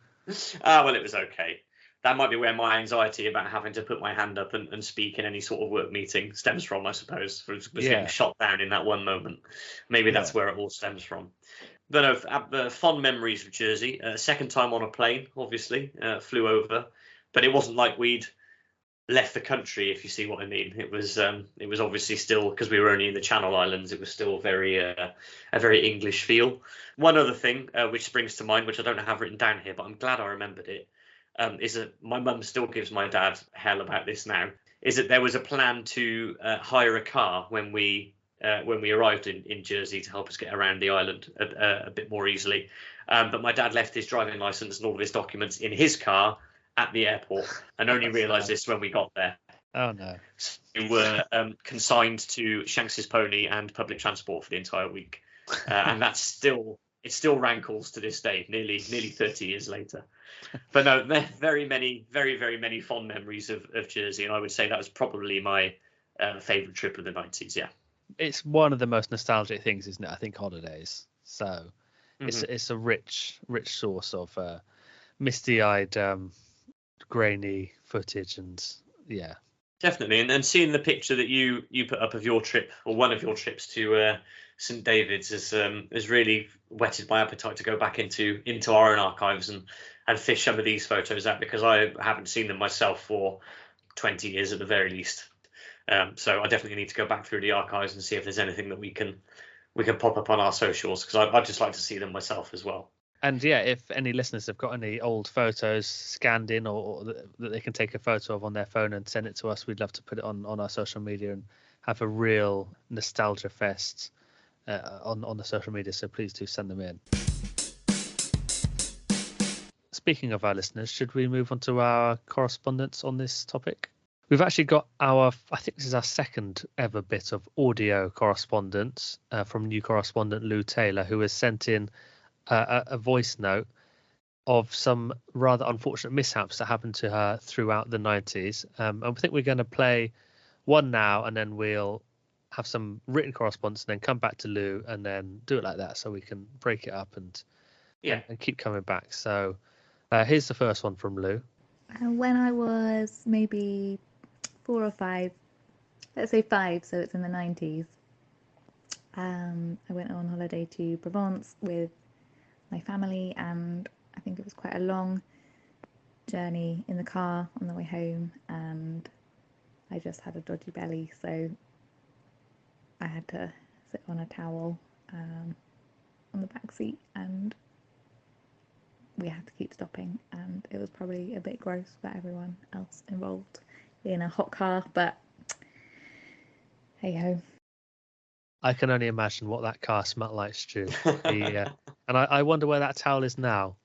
Well, it was okay. That might be where my anxiety about having to put my hand up and speak in any sort of work meeting stems from, I suppose. Was getting shot down in that one moment. Maybe that's where it all stems from. But no, fond memories of Jersey. Second time on a plane, obviously, flew over, but it wasn't like we'd left the country, if you see what I mean. It was obviously still, because we were only in the Channel Islands, it was still a very English feel. One other thing which springs to mind, which I don't have written down here, but I'm glad I remembered it, is that my mum still gives my dad hell about this now, is that there was a plan to hire a car when we arrived in Jersey to help us get around the island a bit more easily. But my dad left his driving license and all of his documents in his car at the airport, and only realised this when we got there. Oh no! So we were consigned to Shanks's pony and public transport for the entire week, and it still rankles to this day, nearly 30 years later. But no, very many fond memories of Jersey, and I would say that was probably my favourite trip of the 90s. Yeah, it's one of the most nostalgic things, isn't it? I think holidays. So it's a rich source of misty-eyed, grainy footage, and yeah, definitely. And seeing the picture that you put up of your trip, or one of your trips to St David's, has really whetted my appetite to go back into our own archives and fish some of these photos out, because I haven't seen them myself for 20 years at the very least. So I definitely need to go back through the archives and see if there's anything that we can pop up on our socials, because I'd just like to see them myself as well. And yeah, if any listeners have got any old photos scanned in or that they can take a photo of on their phone and send it to us, we'd love to put it on our social media and have a real nostalgia fest on the social media. So please do send them in. Speaking of our listeners, should we move on to our correspondence on this topic? We've actually got I think this is our second ever bit of audio correspondence from new correspondent Lou Taylor, who has sent in a voice note of some rather unfortunate mishaps that happened to her throughout the 90s. And I think we're going to play one now, and then we'll have some written correspondence, and then come back to Lou, and then do it like that, so we can break it up and keep coming back. So here's the first one from Lou. When I was maybe 4 or 5, let's say 5, so it's in the 90s, I went on holiday to Provence with my family, and I think it was quite a long journey in the car on the way home, and I just had a dodgy belly, so I had to sit on a towel on the back seat, and we had to keep stopping, and it was probably a bit gross for everyone else involved in a hot car, but hey ho. I can only imagine what that car smelled like, Stu. And I wonder where that towel is now.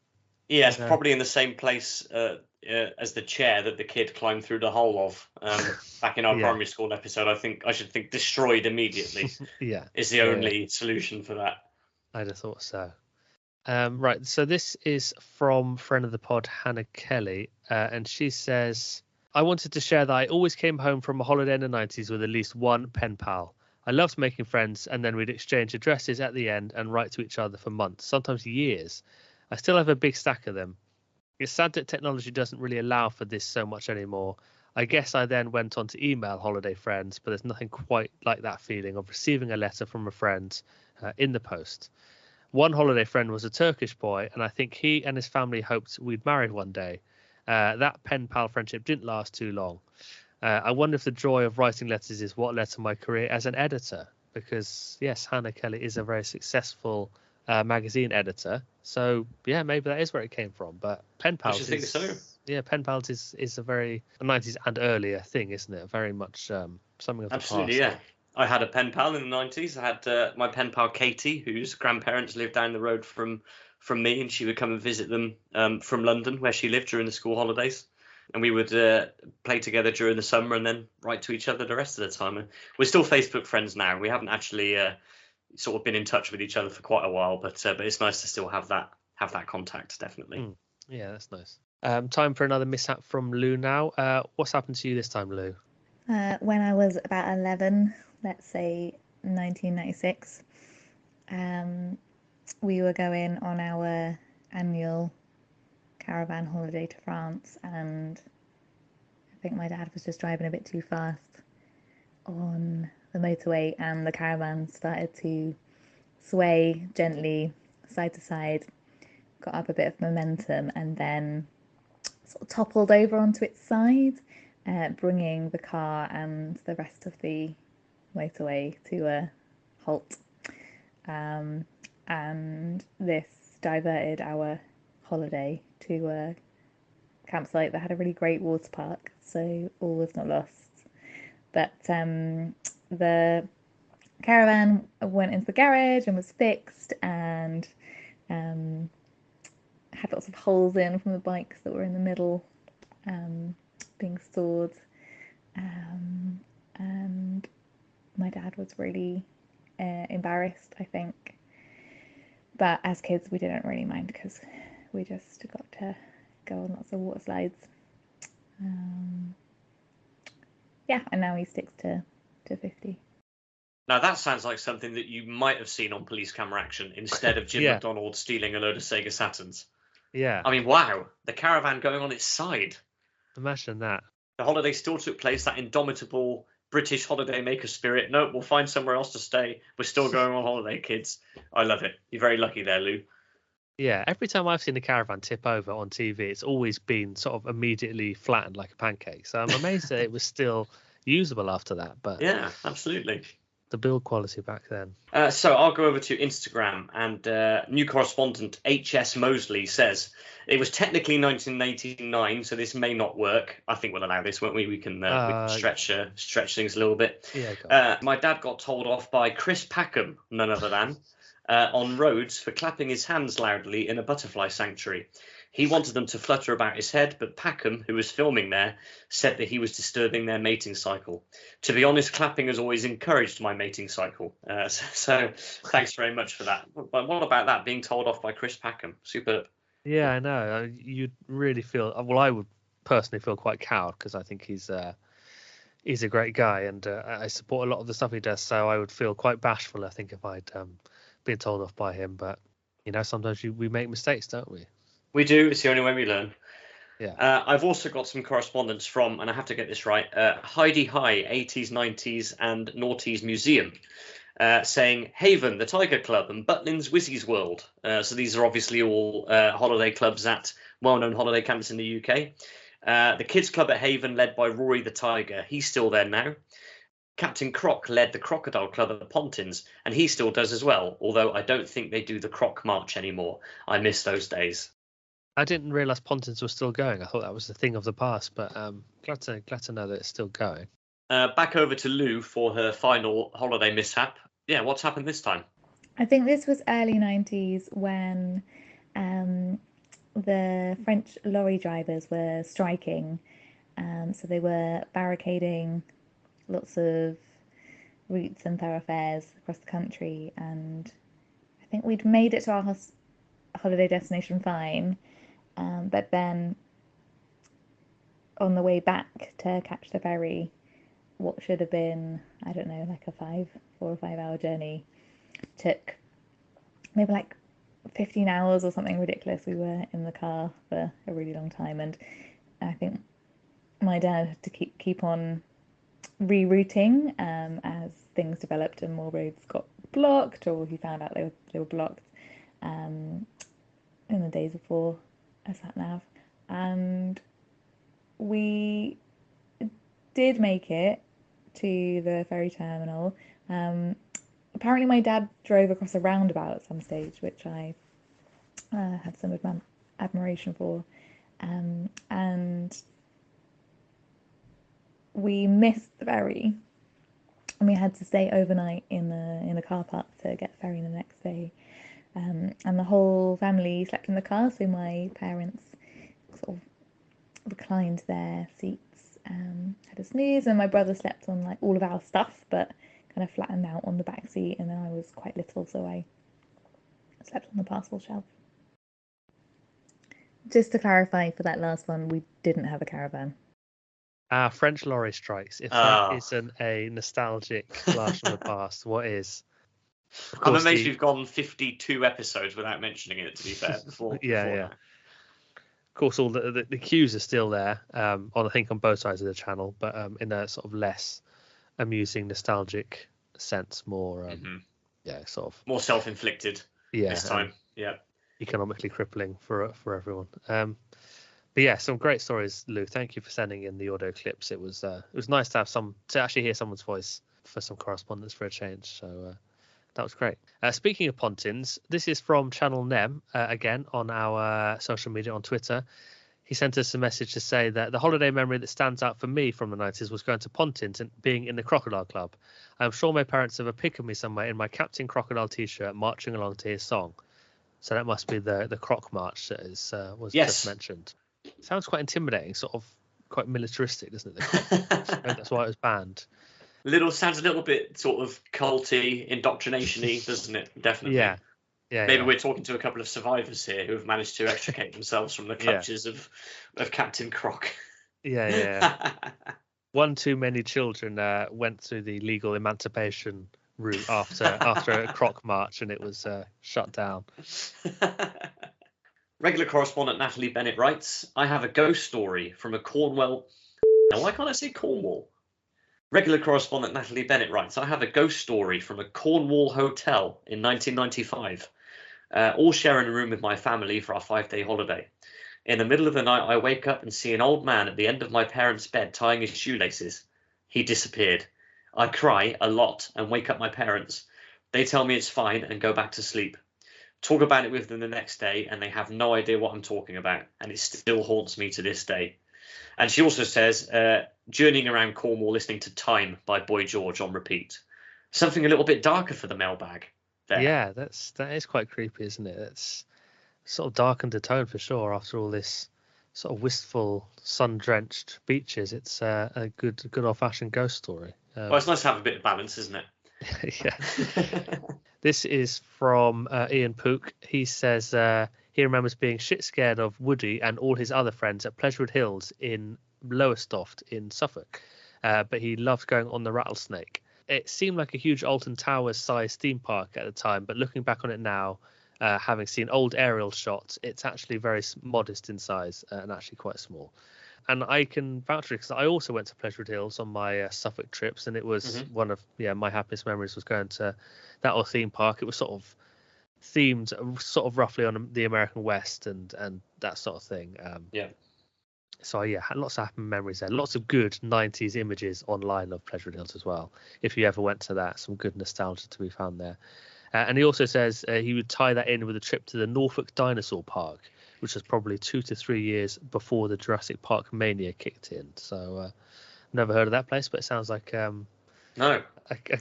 Yeah, it's probably in the same place as the chair that the kid climbed through the hole of back in our primary school episode. I should think destroyed immediately. Is the only solution for that. I'd have thought so. Right, so this is from friend of the pod, Hannah Kelly, and she says, I wanted to share that I always came home from a holiday in the 90s with at least one pen pal. I loved making friends, and then we'd exchange addresses at the end and write to each other for months, sometimes years. I still have a big stack of them. It's sad that technology doesn't really allow for this so much anymore. I guess I then went on to email holiday friends, but there's nothing quite like that feeling of receiving a letter from a friend in the post. One holiday friend was a Turkish boy, and I think he and his family hoped we'd marry one day. That pen pal friendship didn't last too long. I wonder if the joy of writing letters is what led to my career as an editor, because yes, Hannah Kelly is a very successful magazine editor. So yeah, maybe that is where it came from. But pen pals, I think so. Yeah, pen pals is a very 90s and earlier thing, isn't it? Very much something of the Absolutely, past. yeah. I had a pen pal in the 90s. I had my pen pal Katie, whose grandparents lived down the road from me, and she would come and visit them from London, where she lived during the school holidays. and we would play together during the summer and then write to each other the rest of the time. And we're still Facebook friends now. We haven't actually sort of been in touch with each other for quite a while, but it's nice to still have that contact, definitely. Yeah, that's nice. Time for another mishap from Lou now. What's happened to you this time, Lou? When I was about 11, let's say 1996, we were going on our annual caravan holiday to France, and I think my dad was just driving a bit too fast on the motorway, and the caravan started to sway gently side to side, got up a bit of momentum, and then sort of toppled over onto its side, bringing the car and the rest of the motorway to a halt. And this diverted our holiday to a campsite that had a really great water park, so all was not lost. But the caravan went into the garage and was fixed, and had lots of holes in from the bikes that were in the middle, being stored. And my dad was really embarrassed, I think. But as kids, we didn't really mind because we just got to go on lots of water slides. Yeah, and now he sticks to 50. Now that sounds like something that you might have seen on police camera action instead of Jim McDonald stealing a load of Sega Saturns. Yeah. I mean, wow, the caravan going on its side. Imagine that. The holiday still took place, that indomitable British holiday maker spirit. No, we'll find somewhere else to stay. We're still going on holiday, kids. I love it. You're very lucky there, Lou. Yeah, every time I've seen a caravan tip over on TV, it's always been sort of immediately flattened like a pancake. So I'm amazed that it was still usable after that. But yeah, absolutely. The build quality back then. So I'll go over to Instagram, and new correspondent HS Mosley says it was technically 1989, so this may not work. I think we'll allow this, won't we? We can stretch things a little bit. Yeah. My dad got told off by Chris Packham, none other than, on roads for clapping his hands loudly in a butterfly sanctuary. He wanted them to flutter about his head, but Packham, who was filming there, said that he was disturbing their mating cycle. To be honest, clapping has always encouraged my mating cycle. So thanks very much for that. But what about that, being told off by Chris Packham? Superb. Yeah, I know. You'd really feel... Well, I would personally feel quite cowed because I think he's a great guy, and I support a lot of the stuff he does, so I would feel quite bashful, I think, if I'd been told off by him. But, sometimes we make mistakes, don't we? We do. It's the only way we learn. Yeah. I've also got some correspondence from, and I have to get this right, Heidi High, 80s, 90s and Noughties Museum, saying Haven, the Tiger Club, and Butlin's Wizzy's World. So these are obviously all holiday clubs at well-known holiday camps in the UK. The Kids Club at Haven, led by Rory the Tiger. He's still there now. Captain Croc led the Crocodile Club at Pontins, and he still does as well, although I don't think they do the Croc March anymore. I miss those days. I didn't realise Pontins was still going. I thought that was the thing of the past, but glad to know that it's still going. Back over to Lou for her final holiday mishap. Yeah, what's happened this time? I think this was early 90s when the French lorry drivers were striking. So they were barricading lots of routes and thoroughfares across the country. And I think we'd made it to our holiday destination fine. But then on the way back to catch the ferry, what should have been, I don't know, like a 4 or 5 hour journey took maybe like 15 hours or something ridiculous. We were in the car for a really long time, and I think my dad had to keep on rerouting as things developed and more roads got blocked, or he found out they were blocked in the days before a sat nav. And we did make it to the ferry terminal. Apparently my dad drove across a roundabout at some stage, which I had some admiration for. And we missed the ferry, and we had to stay overnight in the car park to get the ferry the next day. And the whole family slept in the car, so my parents sort of reclined their seats, had a snooze, and my brother slept on like all of our stuff, but kind of flattened out on the back seat, and then I was quite little, so I slept on the parcel shelf. Just to clarify for that last one, we didn't have a caravan. French lorry strikes. If that isn't a nostalgic blast from the past, what is? I'm amazed we've gone 52 episodes without mentioning it, to be fair. Before yeah. Of course, all the queues are still there, I think on both sides of the channel, but in a sort of less amusing, nostalgic sense, more, sort of more self-inflicted this time. Yeah, economically crippling for everyone. But yeah, some great stories, Lou. Thank you for sending in the audio clips. It was nice to have to actually hear someone's voice for some correspondence for a change. So that was great. Speaking of Pontins, this is from Channel Nem, again, on our social media on Twitter. He sent us a message to say that the holiday memory that stands out for me from the 90s was going to Pontins and being in the Crocodile Club. I'm sure my parents have a pic of me somewhere in my Captain Crocodile t-shirt marching along to his song. So that must be the Croc March that was just mentioned. Sounds quite intimidating, sort of quite militaristic, doesn't it? That's why it was banned. Sounds a little bit sort of culty, indoctrination-y, doesn't it? Definitely. Yeah. Maybe we're talking to a couple of survivors here who have managed to extricate themselves from the clutches of Captain Croc. Yeah. One too many children went through the legal emancipation route after a Croc March, and it was shut down. Regular correspondent Natalie Bennett writes, I have a ghost story from a Cornwall... Now, why can't I say Cornwall? Regular correspondent Natalie Bennett writes, I have a ghost story from a Cornwall hotel in 1995. All sharing a room with my family for our 5-day holiday. In the middle of the night, I wake up and see an old man at the end of my parents' bed tying his shoelaces. He disappeared. I cry a lot and wake up my parents. They tell me it's fine and go back to sleep. Talk about it with them the next day, and they have no idea what I'm talking about, and it still haunts me to this day. And she also says, journeying around Cornwall listening to Time by Boy George on repeat. Something a little bit darker for the mailbag there. Yeah, that is quite creepy, isn't it? It's sort of darkened the tone for sure after all this sort of wistful, sun-drenched beaches. It's a good old-fashioned ghost story. Well, it's nice to have a bit of balance, isn't it? Yeah. This is from Ian Pook. He says he remembers being shit scared of Woody and all his other friends at Pleasurewood Hills in Lowestoft in Suffolk, but he loved going on the Rattlesnake. It seemed like a huge Alton Towers-sized theme park at the time, but looking back on it now, having seen old aerial shots, it's actually very modest in size and actually quite small. And I can vouch for it because I also went to Pleasurewood Hills on my Suffolk trips, and it was one of my happiest memories was going to that old theme park. It was sort of themed sort of roughly on the American West and that sort of thing. So had lots of happy memories there. Lots of good 90s images online of Pleasurewood Hills as well. If you ever went to that, some good nostalgia to be found there. And he also says he would tie that in with a trip to the Norfolk Dinosaur Park, which was probably 2 to 3 years before the Jurassic Park mania kicked in. So never heard of that place, but it sounds like a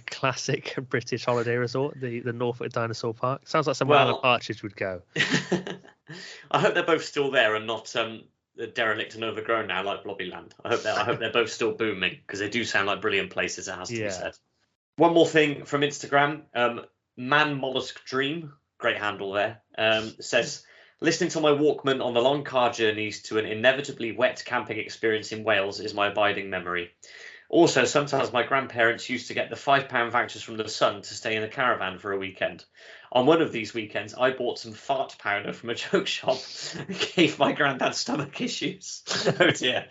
classic British holiday resort, the Norfolk Dinosaur Park. Sounds like somewhere Alan Partridge would go. I hope they're both still there and not derelict and overgrown now like Blobbyland. I hope they're both still booming because they do sound like brilliant places, it has to be said. One more thing from Instagram. Man Mollusk Dream, great handle there, says, listening to my Walkman on the long car journeys to an inevitably wet camping experience in Wales is my abiding memory. Also, sometimes my grandparents used to get the £5 vouchers from the Sun to stay in a caravan for a weekend. On one of these weekends, I bought some fart powder from a joke shop and gave my granddad stomach issues. Oh dear.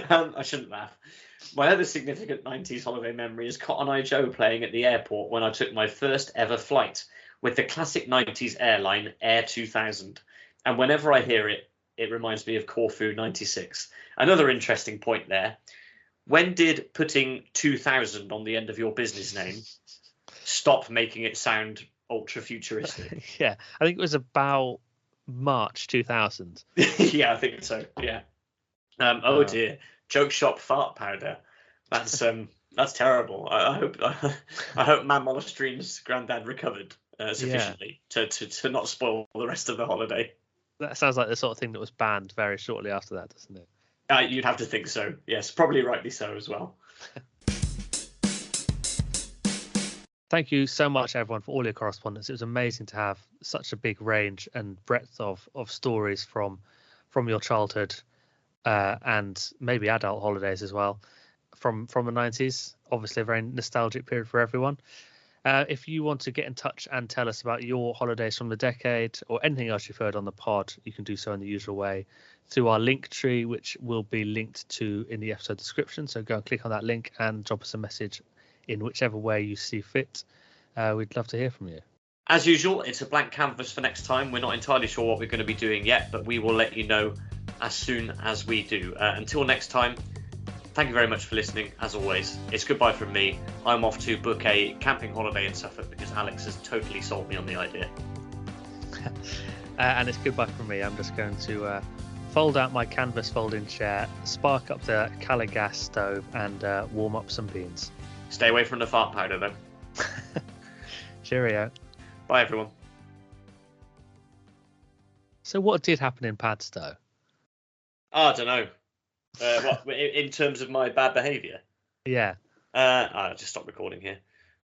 I shouldn't laugh. My other significant 90s holiday memory is Cotton Eye Joe playing at the airport when I took my first ever flight with the classic 90s airline Air 2000. And whenever I hear it, it reminds me of Corfu 96. Another interesting point there. When did putting 2000 on the end of your business name stop making it sound ultra futuristic? I think it was about March 2000. Yeah, I think so. Yeah. Oh dear. Joke shop fart powder. That's terrible. I hope Man Mollusk Dream's granddad recovered sufficiently to not spoil the rest of the holiday. That sounds like the sort of thing that was banned very shortly after that, doesn't it? You'd have to think so. Yes, probably rightly so as well. Thank you so much, everyone, for all your correspondence. It was amazing to have such a big range and breadth of stories from your childhood and maybe adult holidays as well from the 90s. Obviously, a very nostalgic period for everyone. If you want to get in touch and tell us about your holidays from the decade or anything else you've heard on the pod, you can do so in the usual way through our link tree, which will be linked to in the episode description. So go and click on that link and drop us a message in whichever way you see fit. We'd love to hear from you. As usual, it's a blank canvas for next time. We're not entirely sure what we're going to be doing yet, but we will let you know as soon as we do. Until next time, thank you very much for listening. As always, it's goodbye from me. I'm off to book a camping holiday in Suffolk because Alex has totally sold me on the idea. And it's goodbye from me. I'm just going to fold out my canvas folding chair, spark up the Cala gas stove, and warm up some beans. Stay away from the fart powder, though. Cheerio. Bye, everyone. So what did happen in Padstow? I don't know. What in terms of my bad behaviour? Yeah. I'll just stop recording here.